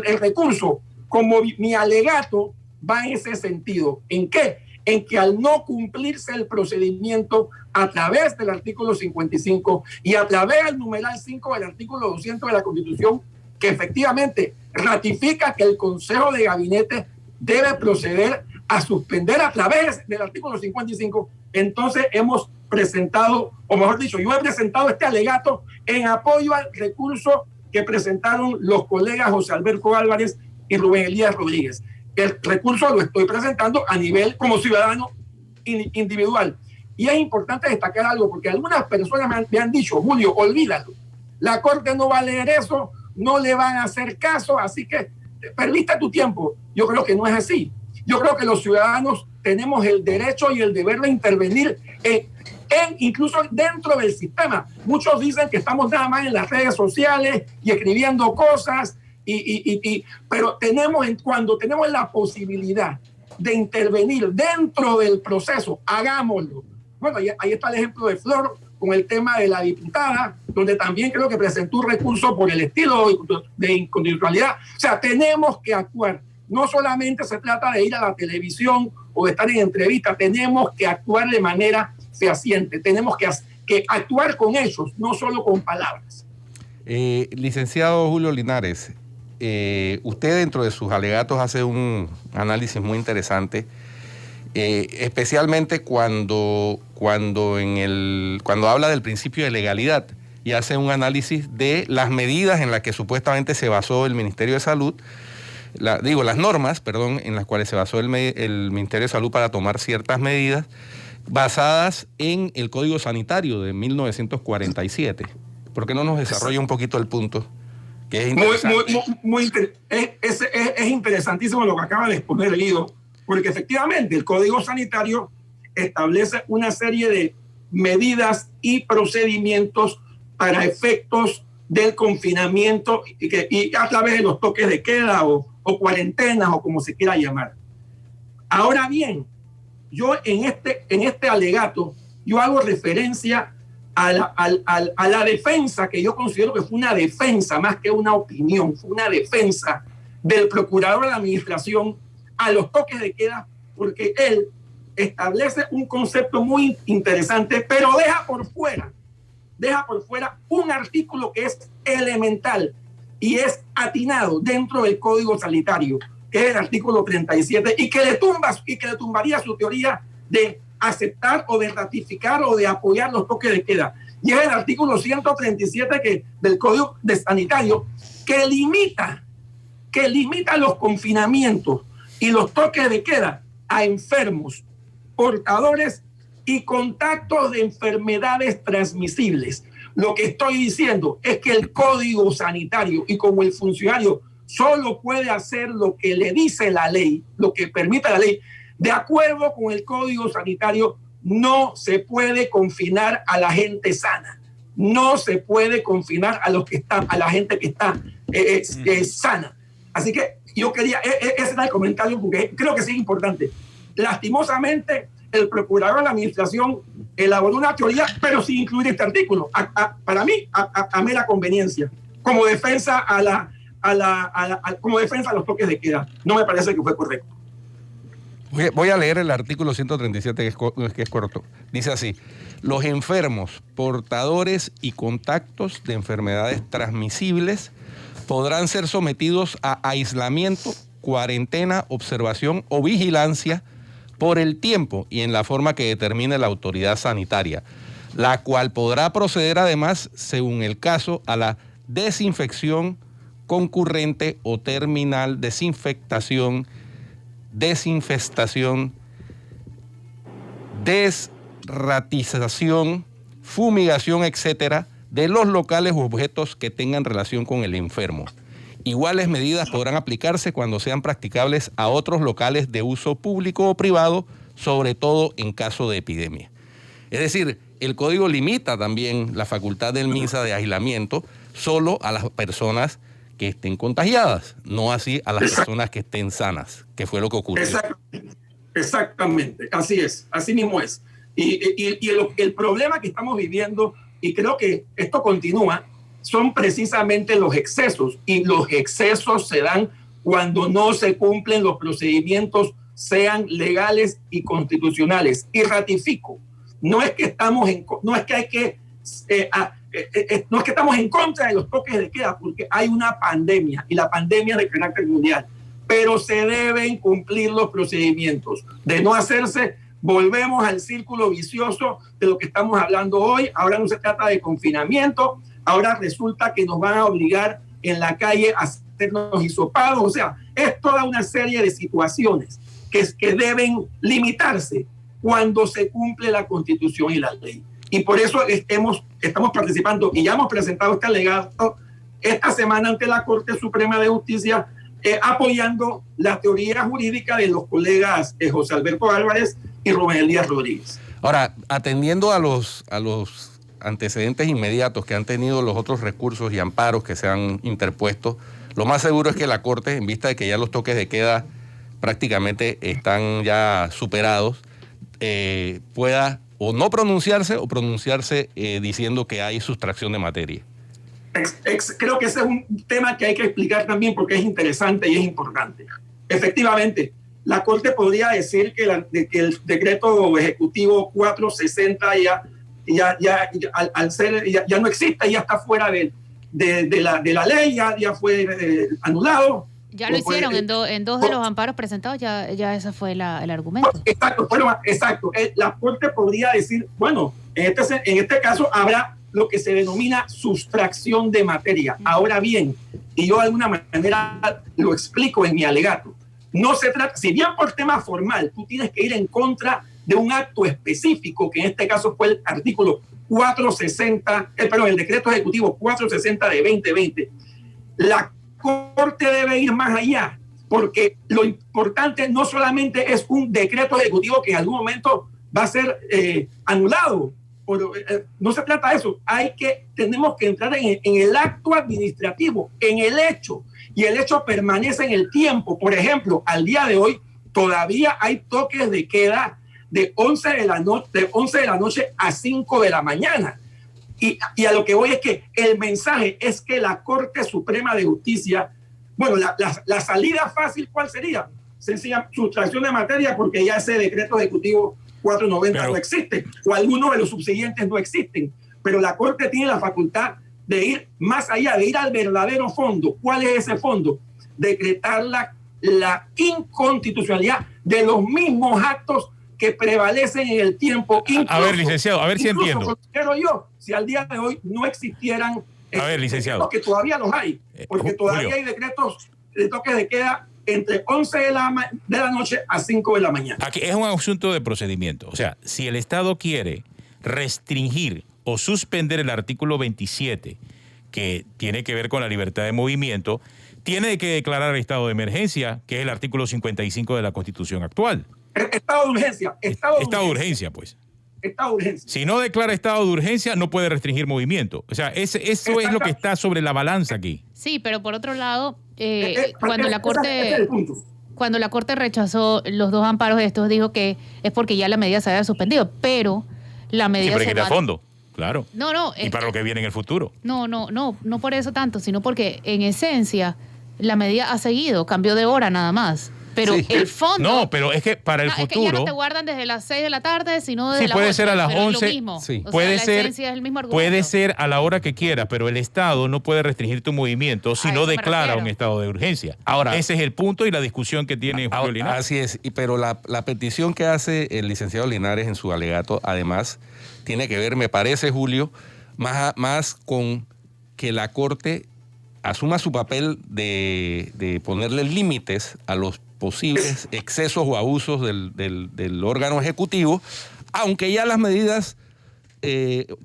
Speaker 4: el recurso como mi alegato va en ese sentido. ¿En qué? En que al no cumplirse el procedimiento a través del artículo 55 y a través del numeral 5 del artículo 200 de la Constitución, que efectivamente ratifica que el Consejo de Gabinete debe proceder a suspender a través del artículo 55, entonces hemos presentado, o mejor dicho, yo he presentado este alegato en apoyo al recurso que presentaron los colegas José Alberto Álvarez y Rubén Elías Rodríguez. El recurso lo estoy presentando a nivel como ciudadano individual. Y es importante destacar algo, porque algunas personas me han dicho, Julio, olvídalo, la Corte no va a leer eso, no le van a hacer caso, así que perdiste tu tiempo. Yo creo que no es así. Yo creo que los ciudadanos tenemos el derecho y el deber de intervenir incluso dentro del sistema. Muchos dicen que estamos nada más en las redes sociales y escribiendo cosas, pero cuando tenemos la posibilidad de intervenir dentro del proceso, hagámoslo. Bueno, ahí está el ejemplo de Flor con el tema de la diputada, donde también creo que presentó un recurso por el estilo de inconstitucionalidad. O sea, tenemos que actuar. No solamente se trata de ir a la televisión o de estar en entrevistas, tenemos que actuar de manera fehaciente, tenemos que actuar con hechos, no solo con palabras.
Speaker 2: Licenciado Julio Linares, usted dentro de sus alegatos hace un análisis muy interesante, especialmente cuando habla del principio de legalidad y hace un análisis de las medidas en las que supuestamente se basó el Ministerio de Salud, las normas, en las cuales se basó el Ministerio de Salud para tomar ciertas medidas basadas en el Código Sanitario de 1947. ¿Por qué no nos desarrolla un poquito el punto? Que es interesante.
Speaker 4: Es interesantísimo lo que acaba de exponer Guido, porque efectivamente el Código Sanitario establece una serie de medidas y procedimientos para efectos del confinamiento y a través de los toques de queda o cuarentenas o como se quiera llamar. Ahora bien, yo en este alegato yo hago referencia a la defensa, que yo considero que fue una defensa más que una opinión, fue una defensa del procurador de la administración a los toques de queda, porque él establece un concepto muy interesante, pero deja por fuera un artículo que es elemental y es atinado dentro del Código Sanitario, que es el artículo 37, y que le tumbaría su teoría de aceptar o de ratificar o de apoyar los toques de queda. Y es el artículo 137 del Código Sanitario que limita los confinamientos y los toques de queda a enfermos, portadores y contactos de enfermedades transmisibles. Lo que estoy diciendo es que el Código Sanitario, y como el funcionario solo puede hacer lo que le dice la ley, lo que permite la ley, de acuerdo con el Código Sanitario, no se puede confinar a la gente sana. No se puede confinar a la gente que está sana. Así que yo quería, ese era el comentario porque creo que sí es importante. Lastimosamente, el procurador de la administración elaboró una teoría, pero sin incluir este artículo. Para mí, a mera conveniencia, como defensa como defensa a los toques de queda. No me parece que fue correcto.
Speaker 2: Voy a leer el artículo 137, que es corto. Dice así: los enfermos, portadores y contactos de enfermedades transmisibles podrán ser sometidos a aislamiento, cuarentena, observación o vigilancia por el tiempo y en la forma que determine la autoridad sanitaria, la cual podrá proceder además, según el caso, a la desinfección concurrente o terminal, desinfestación, desratización, fumigación, etcétera, de los locales u objetos que tengan relación con el enfermo. Iguales medidas podrán aplicarse cuando sean practicables a otros locales de uso público o privado, sobre todo en caso de epidemia. Es decir, el código limita también la facultad del MINSA de aislamiento solo a las personas que estén contagiadas, no así a las personas que estén sanas, que fue lo que ocurrió.
Speaker 4: Exactamente, así es, así mismo es. Y el problema que estamos viviendo, y creo que esto continúa, son precisamente los excesos, y los excesos se dan cuando no se cumplen los procedimientos, sean legales y constitucionales. Y ratifico, no es que estamos en contra de los toques de queda, porque hay una pandemia, y la pandemia es de carácter mundial, pero se deben cumplir los procedimientos. De no hacerse, volvemos al círculo vicioso de lo que estamos hablando hoy. Ahora no se trata de confinamiento, ahora resulta que nos van a obligar en la calle a hacernos hisopados. O sea, es toda una serie de situaciones que deben limitarse cuando se cumple la Constitución y la ley. Y por eso estamos participando, y ya hemos presentado este alegato esta semana ante la Corte Suprema de Justicia, apoyando la teoría jurídica de los colegas José Alberto Álvarez y Rubén Elías Rodríguez.
Speaker 2: Ahora, atendiendo a los antecedentes inmediatos que han tenido los otros recursos y amparos que se han interpuesto, lo más seguro es que la Corte, en vista de que ya los toques de queda prácticamente están ya superados, pueda o no pronunciarse o pronunciarse diciendo que hay sustracción de materia.
Speaker 4: Creo que ese es un tema que hay que explicar también porque es interesante y es importante. Efectivamente, la Corte podría decir que el decreto ejecutivo 460 ya no existe, ya está fuera de la ley, ya fue anulado.
Speaker 1: Ya lo hicieron en dos de los amparos presentados, ya ese fue el argumento.
Speaker 4: Exacto. La Corte podría decir, bueno, en este caso habrá lo que se denomina sustracción de materia. Ahora bien, y yo de alguna manera lo explico en mi alegato, no se trata, si bien por tema formal tú tienes que ir en contra de un acto específico, que en este caso fue el artículo 460, el decreto ejecutivo 460 de 2020, la Corte debe ir más allá, porque lo importante no solamente es un decreto ejecutivo que en algún momento va a ser anulado. No se trata de eso. Tenemos que entrar en el acto administrativo, en el hecho, y el hecho permanece en el tiempo. Por ejemplo, al día de hoy todavía hay toques de queda de 11 de la noche a 5 de la mañana. Y a lo que voy es que el mensaje es que la Corte Suprema de Justicia, bueno, la salida fácil, ¿cuál sería? Sencilla sustracción de materia, porque ya ese decreto ejecutivo 490 no existe, o algunos de los subsiguientes no existen. Pero la Corte tiene la facultad de ir más allá, de ir al verdadero fondo. ¿Cuál es ese fondo? Decretar la inconstitucionalidad de los mismos actos que prevalecen en el tiempo.
Speaker 3: A ver, licenciado, a ver si entiendo.
Speaker 4: Considero yo, si al día de hoy no existieran,
Speaker 3: a ver, licenciado,
Speaker 4: que todavía los hay, porque todavía hay decretos de toque de queda entre 11 de la noche a 5 de la mañana.
Speaker 3: Aquí es un asunto de procedimiento. O sea, si el Estado quiere restringir o suspender el artículo 27, que tiene que ver con la libertad de movimiento, tiene que declarar estado de emergencia, que es el artículo 55 de la Constitución actual.
Speaker 4: Estado de urgencia.
Speaker 3: Estado de urgencia, pues.
Speaker 4: Estado de urgencia.
Speaker 3: Si no declara estado de urgencia, no puede restringir movimiento. O sea, eso es lo que está sobre la balanza aquí.
Speaker 1: Sí, pero por otro lado,
Speaker 4: cuando
Speaker 1: la Corte rechazó los 2 amparos estos, dijo que es porque ya la medida se había suspendido, pero la medida
Speaker 3: siempre quiere a fondo, claro.
Speaker 1: No.
Speaker 3: Y para lo que viene en el futuro.
Speaker 1: No por eso tanto, sino porque en esencia la medida ha seguido, cambió de hora nada más. Pero sí. El fondo...
Speaker 3: No, pero es que para el futuro... Es que
Speaker 1: ya no te guardan desde las 6 de la tarde, sino desde las 8.
Speaker 3: Sí, puede ser a las 11.
Speaker 1: Es lo mismo.
Speaker 3: Sí.
Speaker 1: O
Speaker 3: puede
Speaker 1: sea,
Speaker 3: ser,
Speaker 1: es el mismo argumento.
Speaker 3: puede ser a la hora que quiera, pero el Estado no puede restringir tu movimiento si no declara un estado de urgencia. Ahora, ese es el punto y la discusión que tiene Julio Linares.
Speaker 2: Así es, pero la petición que hace el licenciado Linares en su alegato, además, tiene que ver, me parece, Julio, más con que la Corte asuma su papel de ponerle límites a los posibles excesos o abusos del órgano ejecutivo, aunque ya las medidas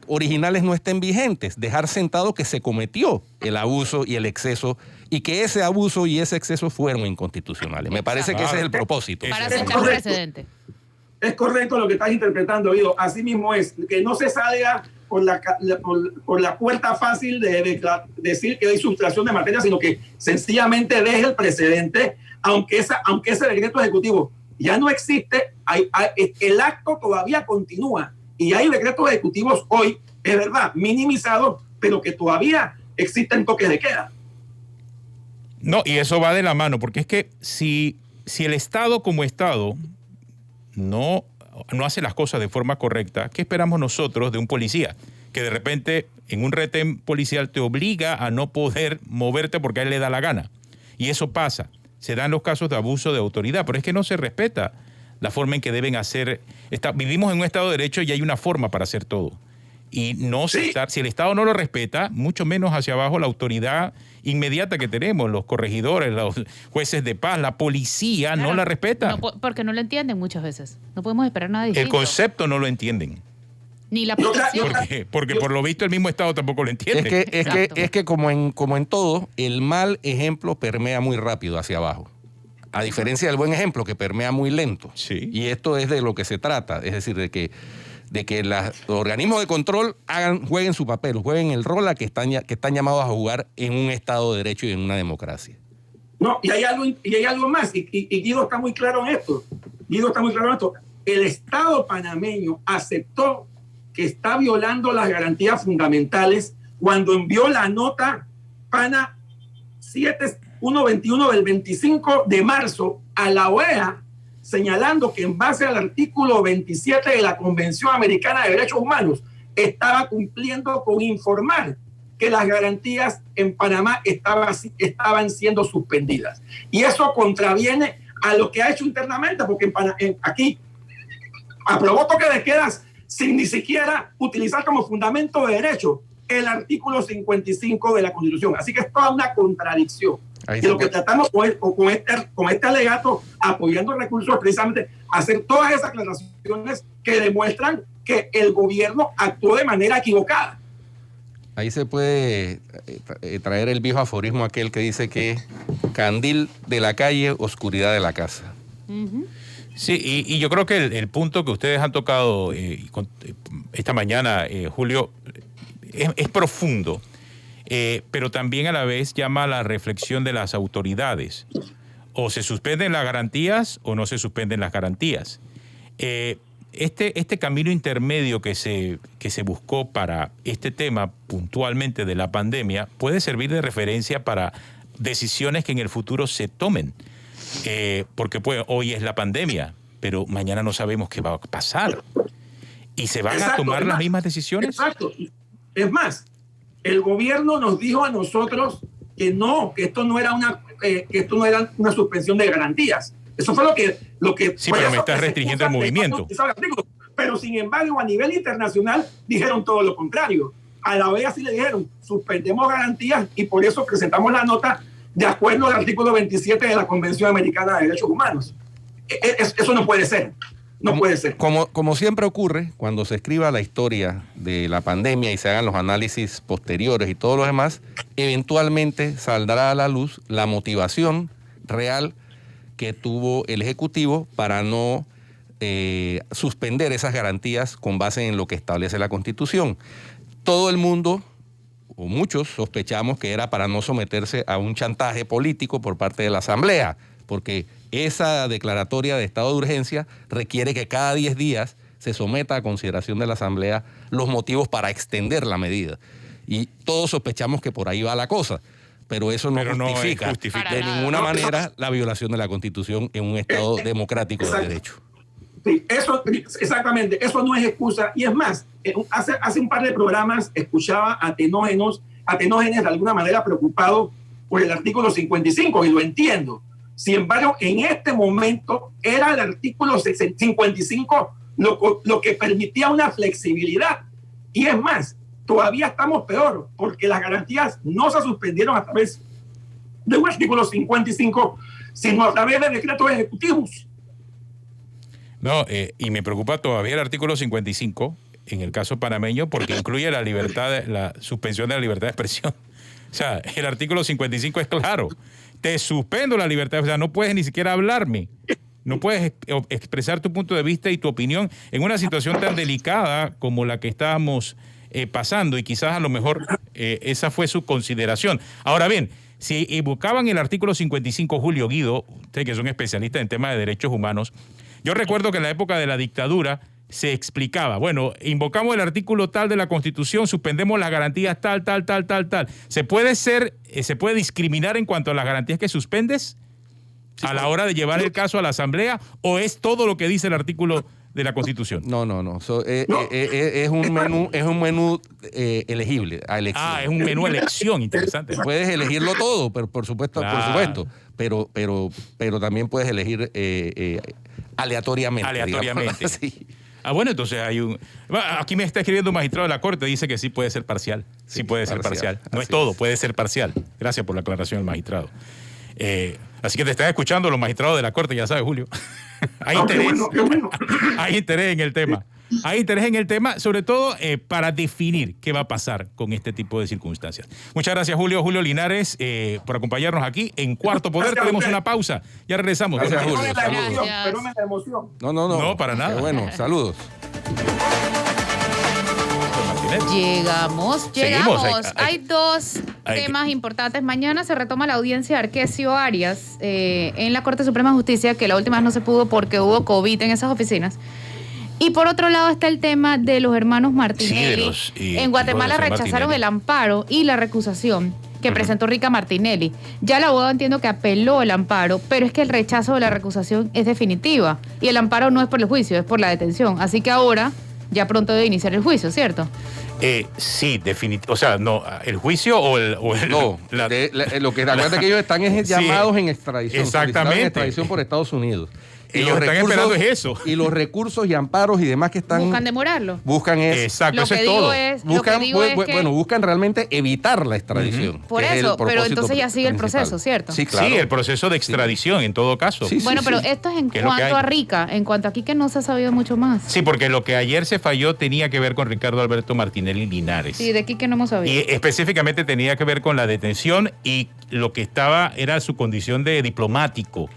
Speaker 2: originales no estén vigentes, dejar sentado que se cometió el abuso y el exceso y que ese abuso y ese exceso fueron inconstitucionales. Me parece que ese es el propósito.
Speaker 1: Para sentar un precedente.
Speaker 4: Es correcto lo que estás interpretando, Guido. Así mismo es, que no se salga por la puerta fácil de decir que hay sustracción de materia, sino que sencillamente deje el precedente, aunque ese decreto ejecutivo ya no existe, el acto todavía continúa y hay decretos ejecutivos hoy, es verdad, minimizados, pero que todavía existen toques de queda.
Speaker 3: No, y eso va de la mano, porque es que si el Estado como Estado no hace las cosas de forma correcta, ¿qué esperamos nosotros de un policía? Que de repente en un retén policial te obliga a no poder moverte porque a él le da la gana. Y eso pasa. Se dan los casos de abuso de autoridad, pero es que no se respeta la forma en que deben hacer. Vivimos en un Estado de Derecho y hay una forma para hacer todo. Y si el Estado no lo respeta, mucho menos hacia abajo la autoridad inmediata que tenemos, los corregidores, los jueces de paz, la policía no la respeta.
Speaker 1: No, porque no lo entienden muchas veces. No podemos esperar nada distinto.
Speaker 3: El concepto no lo entienden.
Speaker 1: Ni la protección.
Speaker 3: Porque por lo visto el mismo Estado tampoco lo entiende.
Speaker 2: Es que como en todo, el mal ejemplo permea muy rápido hacia abajo. A diferencia del buen ejemplo que permea muy lento.
Speaker 3: Sí.
Speaker 2: Y esto es de lo que se trata. Es decir, de que los organismos de control jueguen su papel, jueguen el rol a que están llamados a jugar en un Estado de Derecho y en una democracia.
Speaker 4: No, y hay algo más, y Guido está muy claro en esto. El Estado panameño aceptó que está violando las garantías fundamentales cuando envió la nota PANA 7121 del 25 de marzo a la OEA, señalando que en base al artículo 27 de la Convención Americana de Derechos Humanos estaba cumpliendo con informar que las garantías en Panamá estaban siendo suspendidas. Y eso contraviene a lo que ha hecho internamente, porque aquí aprobó toque de quedas sin ni siquiera utilizar como fundamento de derecho el artículo 55 de la Constitución. Así que es toda una contradicción. Y lo que tratamos con este alegato, apoyando recursos, precisamente hacer todas esas aclaraciones que demuestran que el gobierno actuó de manera equivocada.
Speaker 2: Ahí se puede traer el viejo aforismo aquel que dice que candil de la calle, oscuridad de la casa.
Speaker 1: Uh-huh.
Speaker 3: Sí, y yo creo que el punto que ustedes han tocado esta mañana, Julio, es profundo. Pero también a la vez llama a la reflexión de las autoridades. O se suspenden las garantías o no se suspenden las garantías. este camino intermedio que se buscó para este tema puntualmente de la pandemia puede servir de referencia para decisiones que en el futuro se tomen. Porque pues, hoy es la pandemia, pero mañana no sabemos qué va a pasar. ¿Y se van a tomar las mismas decisiones?
Speaker 4: Exacto. Es más, el gobierno nos dijo a nosotros que esto no era una suspensión de garantías. Eso fue lo que
Speaker 3: sí, pero me estás restringiendo el movimiento.
Speaker 4: Pero sin embargo, a nivel internacional dijeron todo lo contrario. A la vez así le dijeron, suspendemos garantías y por eso presentamos la nota de acuerdo al artículo 27 de la Convención Americana de Derechos Humanos. Eso no puede ser. No puede ser.
Speaker 2: Como siempre ocurre, cuando se escriba la historia de la pandemia y se hagan los análisis posteriores y todo lo demás, eventualmente saldrá a la luz la motivación real que tuvo el Ejecutivo para no suspender esas garantías con base en lo que establece la Constitución. Todo el mundo, o muchos, sospechamos que era para no someterse a un chantaje político por parte de la Asamblea, porque esa declaratoria de estado de urgencia requiere que cada 10 días se someta a consideración de la Asamblea los motivos para extender la medida. Y todos sospechamos que por ahí va la cosa, pero eso no justifica de ninguna manera la violación de la Constitución en un Estado democrático de derecho.
Speaker 4: Sí, eso, exactamente, eso no es excusa. Y es más, hace un par de programas escuchaba a Tenógenes de alguna manera preocupado por el artículo 55, y lo entiendo. Sin embargo, en este momento era el artículo 55 lo que permitía una flexibilidad. Y es más, todavía estamos peor, porque las garantías no se suspendieron a través de un artículo 55, sino a través de decretos ejecutivos.
Speaker 3: No, y me preocupa todavía el artículo 55, en el caso panameño, porque incluye la suspensión de la libertad de expresión. O sea, el artículo 55 es claro. Te suspendo la libertad, o sea, no puedes ni siquiera hablarme. No puedes expresar tu punto de vista y tu opinión en una situación tan delicada como la que estábamos pasando, y quizás a lo mejor esa fue su consideración. Ahora bien, si invocaban el artículo 55, Julio, Guido, ustedes que son especialistas en temas de derechos humanos, yo recuerdo que en la época de la dictadura se explicaba, bueno, invocamos el artículo tal de la Constitución, suspendemos las garantías tal. ¿Se puede discriminar en cuanto a las garantías que suspendes a la hora de llevar el caso a la Asamblea, o es todo lo que dice el artículo de la Constitución?
Speaker 2: No. Es un menú elegible a elección.
Speaker 3: Ah, es un menú elección, interesante.
Speaker 2: Puedes elegirlo todo, pero por supuesto. Pero también puedes elegir aleatoriamente.
Speaker 3: Aleatoriamente.
Speaker 2: Sí.
Speaker 3: Ah, bueno, entonces hay un... Aquí me está escribiendo un magistrado de la Corte, dice que sí puede ser parcial. Sí puede ser parcial. No es todo, puede ser parcial. Gracias por la aclaración del magistrado. Así que te están escuchando los magistrados de la Corte, ya sabes, Julio. Hay interés.
Speaker 4: Qué bueno.
Speaker 3: Hay interés en el tema. Hay interés en el tema, sobre todo para definir qué va a pasar con este tipo de circunstancias. Muchas gracias, Julio Linares, por acompañarnos aquí en Cuarto Poder. Tenemos una pausa. Ya regresamos.
Speaker 2: Gracias, Julio.
Speaker 4: Perdóname la emoción.
Speaker 2: No,
Speaker 3: para nada.
Speaker 2: Qué bueno, saludos.
Speaker 1: Llegamos.
Speaker 3: Seguimos.
Speaker 1: Hay dos temas importantes. Mañana se retoma la audiencia de Arquesio Arias en la Corte Suprema de Justicia, que la última vez no se pudo porque hubo COVID en esas oficinas. Y por otro lado está el tema de los hermanos Martinelli. En Guatemala rechazaron el amparo y la recusación que presentó Rica Martinelli. Ya el abogado entiendo que apeló el amparo, pero es que el rechazo de la recusación es definitiva. Y el amparo no es por el juicio, es por la detención. Así que ahora ya pronto debe iniciar el juicio, ¿cierto?
Speaker 3: Sí, definitivamente. O sea, no, el juicio o el
Speaker 2: no, lo que acuérdate que ellos están llamados en extradición.
Speaker 3: Exactamente.
Speaker 2: En extradición por Estados Unidos.
Speaker 3: Ellos están esperando es eso.
Speaker 2: Y los recursos y amparos y demás que están...
Speaker 1: Buscan demorarlo.
Speaker 2: Buscan eso.
Speaker 3: Exacto, eso es todo.
Speaker 2: Buscan realmente evitar la extradición.
Speaker 1: Por eso, pero entonces ya sigue el proceso, ¿cierto?
Speaker 2: Sí, claro.
Speaker 3: Sí, el proceso de extradición en todo caso.
Speaker 1: Sí, pero esto es en cuanto a Rica, en cuanto aquí que no se ha sabido mucho más.
Speaker 3: Sí, porque lo que ayer se falló tenía que ver con Ricardo Alberto Martinelli Linares.
Speaker 1: Sí, de aquí que no hemos sabido.
Speaker 3: Y específicamente tenía que ver con la detención, y lo que estaba era su condición de diplomático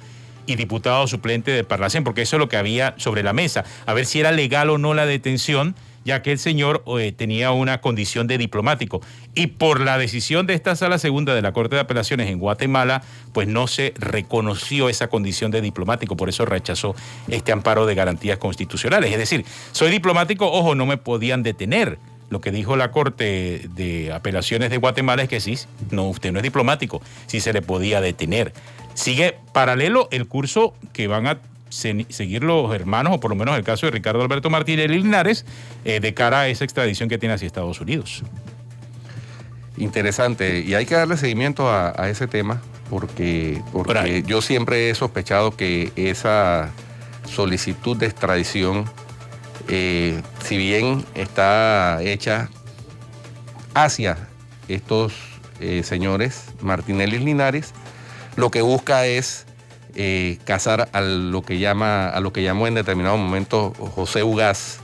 Speaker 3: y diputado suplente de Parlacén, porque eso es lo que había sobre la mesa. A ver si era legal o no la detención ya que el señor tenía una condición de diplomático. Y por la decisión de esta Sala Segunda de la Corte de Apelaciones en Guatemala, pues no se reconoció esa condición de diplomático, por eso rechazó este amparo de garantías constitucionales. Es decir, soy diplomático, ojo, no me podían detener. Lo que dijo la Corte de Apelaciones de Guatemala es que sí, no, usted no es diplomático, sí se le podía detener. Sigue paralelo el curso que van a seguir los hermanos, o por lo menos el caso de Ricardo Alberto Martínez Linares, de cara a esa extradición que tiene hacia Estados Unidos.
Speaker 2: Interesante, y hay que darle seguimiento a ese tema, porque yo siempre he sospechado que esa solicitud de extradición, si bien está hecha hacia estos señores Martínez Linares, lo que busca es cazar a lo que llamó en determinado momento José Ugaz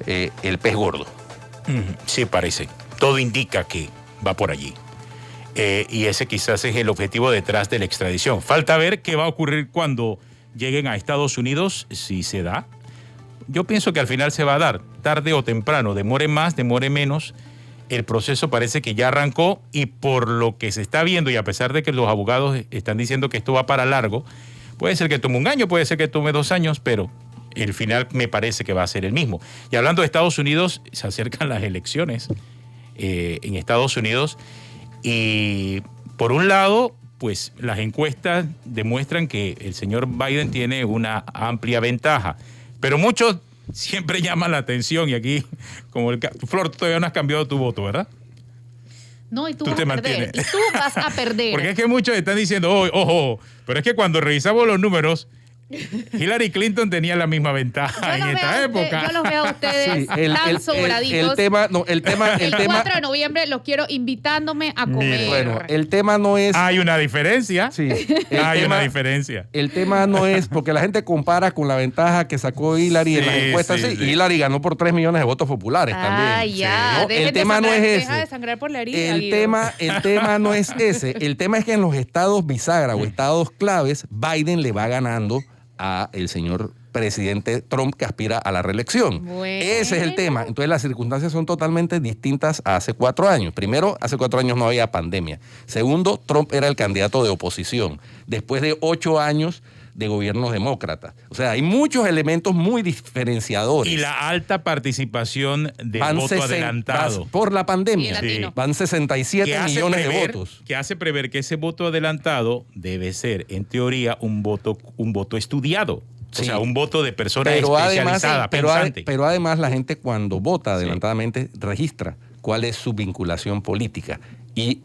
Speaker 2: el pez gordo.
Speaker 3: Sí, parece. Todo indica que va por allí. Y ese quizás es el objetivo detrás de la extradición. Falta ver qué va a ocurrir cuando lleguen a Estados Unidos, si se da. Yo pienso que al final se va a dar, tarde o temprano, demore más, demore menos. El proceso parece que ya arrancó y por lo que se está viendo, y a pesar de que los abogados están diciendo que esto va para largo, puede ser que tome un año, puede ser que tome 2 años, pero el final me parece que va a ser el mismo. Y hablando de Estados Unidos, se acercan las elecciones en Estados Unidos y por un lado, pues las encuestas demuestran que el señor Biden tiene una amplia ventaja, pero muchos siempre llaman la atención y aquí, como Flor, todavía no has cambiado tu voto, ¿verdad?
Speaker 1: No, y tú
Speaker 3: te
Speaker 1: vas a perder.
Speaker 3: mantienes.
Speaker 1: Y tú vas a perder.
Speaker 3: Porque es que muchos están diciendo, ojo, pero es que cuando revisamos los números, Hillary Clinton tenía la misma ventaja en esta época.
Speaker 1: Yo los veo a ustedes tan sobraditos.
Speaker 2: El
Speaker 1: 4 de noviembre los quiero invitándome a comer.
Speaker 2: Bueno, el tema no es...
Speaker 3: Hay una diferencia.
Speaker 2: Sí,
Speaker 3: una diferencia.
Speaker 2: El tema no es porque la gente compara con la ventaja que sacó Hillary en las encuestas. Sí. Y Hillary ganó por 3 millones de votos populares también.
Speaker 1: Ya.
Speaker 2: ¿No? El tema no es ese.
Speaker 1: Deja de sangrar por la herida,
Speaker 2: el tema no es ese. El tema es que en los estados bisagra o estados claves, Biden le va ganando a el señor presidente Trump, que aspira a la reelección.
Speaker 1: Bueno.
Speaker 2: Ese es el tema. Entonces las circunstancias son totalmente distintas a hace 4 años. Primero, hace 4 años no había pandemia. Segundo, Trump era el candidato de oposición. Después de 8 años de gobiernos demócratas. O sea, hay muchos elementos muy diferenciadores.
Speaker 3: Y la alta participación de voto adelantado.
Speaker 2: Por la pandemia.
Speaker 1: Sí.
Speaker 2: Van 67 millones de votos.
Speaker 3: Que hace prever que ese voto adelantado debe ser, en teoría, un voto estudiado. Sí. O sea, un voto de persona especializada, pensante.
Speaker 2: Pero además la gente cuando vota adelantadamente registra cuál es su vinculación política. Y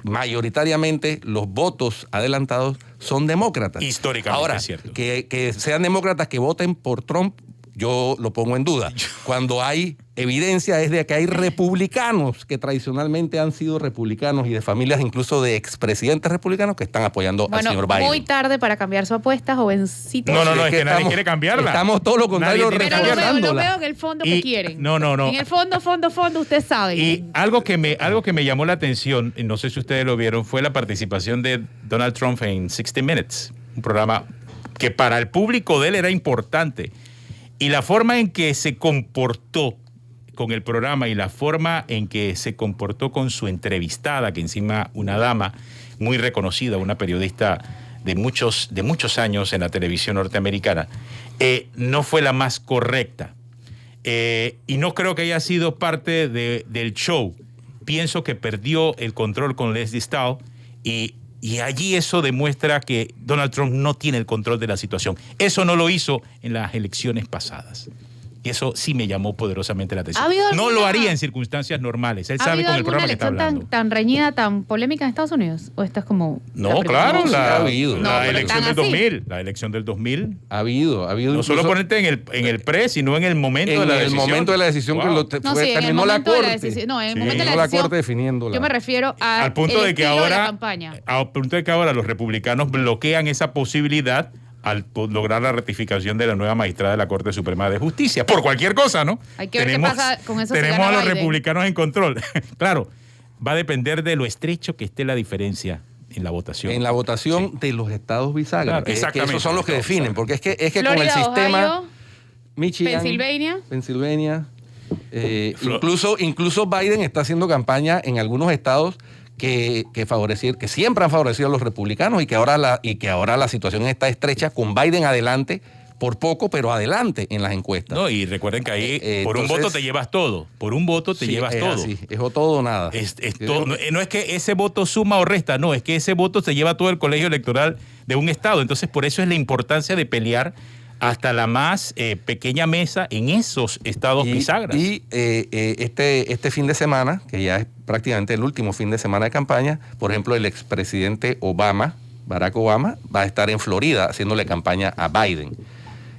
Speaker 2: mayoritariamente los votos adelantados son demócratas.
Speaker 3: Históricamente.
Speaker 2: Ahora,
Speaker 3: es cierto.
Speaker 2: Que sean demócratas que voten por Trump, yo lo pongo en duda. Cuando hay evidencia es de que hay republicanos que tradicionalmente han sido republicanos y de familias incluso de expresidentes republicanos que están apoyando al señor Biden.
Speaker 1: Muy tarde para cambiar su apuesta, jovencito.
Speaker 3: No, es que nadie quiere cambiarla.
Speaker 2: Estamos todo lo contrario
Speaker 1: reforzándola. Pero lo veo en el fondo que quieren.
Speaker 3: No.
Speaker 1: En el fondo, usted sabe.
Speaker 3: Y algo que me llamó la atención, no sé si ustedes lo vieron, fue la participación de Donald Trump en 60 Minutes, un programa que para el público de él era importante. Y la forma en que se comportó con el programa y la forma en que se comportó con su entrevistada, que encima una dama muy reconocida, una periodista de muchos años en la televisión norteamericana, no fue la más correcta. Y no creo que haya sido parte del show. Pienso que perdió el control con Leslie Stahl y allí eso demuestra que Donald Trump no tiene el control de la situación. Eso no lo hizo en las elecciones pasadas. Y eso sí me llamó poderosamente la atención. No lo haría en circunstancias normales. Él sabe con el programa que está hablando.
Speaker 1: ¿Ha habido alguna elección tan reñida, tan polémica en Estados Unidos? ¿O esta es como...?
Speaker 3: No, claro,
Speaker 2: ha habido.
Speaker 3: La elección del 2000. La elección del 2000.
Speaker 2: Ha habido.
Speaker 3: No solo ponerte en el pre, sino en el momento de la decisión.
Speaker 2: En el momento de la decisión que terminó la Corte.
Speaker 1: No, en el momento de la
Speaker 2: decisión. Corte definiéndola.
Speaker 1: Yo me refiero al
Speaker 3: punto de que ahora,
Speaker 1: al
Speaker 3: punto de que ahora los republicanos bloquean esa posibilidad al lograr la ratificación de la nueva magistrada de la Corte Suprema de Justicia. Por cualquier cosa, ¿no?
Speaker 1: Hay que ver qué pasa con eso.
Speaker 3: Tenemos a los republicanos en control. Claro, va a depender de lo estrecho que esté la diferencia en la votación.
Speaker 2: En la votación de los estados bisagra.
Speaker 3: Claro, exactamente.
Speaker 2: Que esos son los que definen. Porque es que
Speaker 1: Florida,
Speaker 2: con el sistema...
Speaker 1: Ohio,
Speaker 2: Michigan,
Speaker 1: Pensilvania,
Speaker 2: Incluso Biden está haciendo campaña en algunos estados que siempre han favorecido a los republicanos y que ahora la situación está estrecha con Biden adelante. Por poco, pero adelante en las encuestas.
Speaker 3: No, y recuerden que ahí por un voto te llevas todo. Por un voto te llevas todo.
Speaker 2: Así, es o todo o nada.
Speaker 3: No es que ese voto suma o resta, no, es que ese voto se lleva todo el colegio electoral de un estado. Entonces, por eso es la importancia de pelear hasta la más pequeña mesa en esos estados bisagras.
Speaker 2: Y este fin de semana, que ya es prácticamente el último fin de semana de campaña, por ejemplo, el expresidente Barack Obama, va a estar en Florida haciéndole campaña a Biden.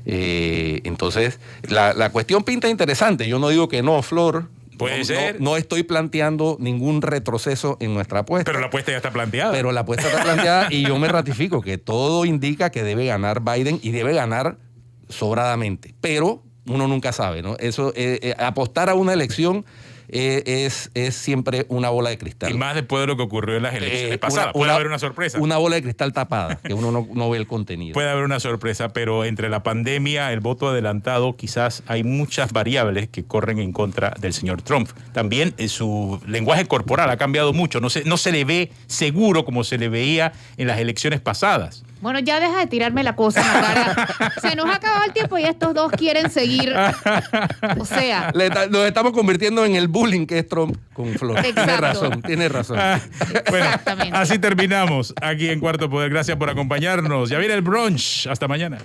Speaker 2: Entonces, la cuestión pinta interesante. Yo no digo que no, Flor.
Speaker 3: Puede ser.
Speaker 2: No estoy planteando ningún retroceso en nuestra apuesta.
Speaker 3: Pero la apuesta ya está planteada.
Speaker 2: Pero la apuesta está planteada y yo me ratifico que todo indica que debe ganar Biden y debe ganar sobradamente. Pero uno nunca sabe, ¿no? Eso, apostar a una elección es siempre una bola de cristal.
Speaker 3: Y más después de lo que ocurrió en las elecciones pasadas. Puede haber una sorpresa.
Speaker 2: Una bola de cristal tapada, que uno no ve el contenido.
Speaker 3: Puede haber una sorpresa, pero entre la pandemia, el voto adelantado, quizás hay muchas variables que corren en contra del señor Trump. También su lenguaje corporal ha cambiado mucho. No se le ve seguro como se le veía en las elecciones pasadas.
Speaker 1: Bueno, ya deja de tirarme la cosa en la cara. Se nos ha acabado el tiempo y estos dos quieren seguir. O sea.
Speaker 2: Nos estamos convirtiendo en el bullying que es Trump con Flor. Tiene razón.
Speaker 3: Bueno, así terminamos aquí en Cuarto Poder. Gracias por acompañarnos. Ya viene el brunch. Hasta mañana.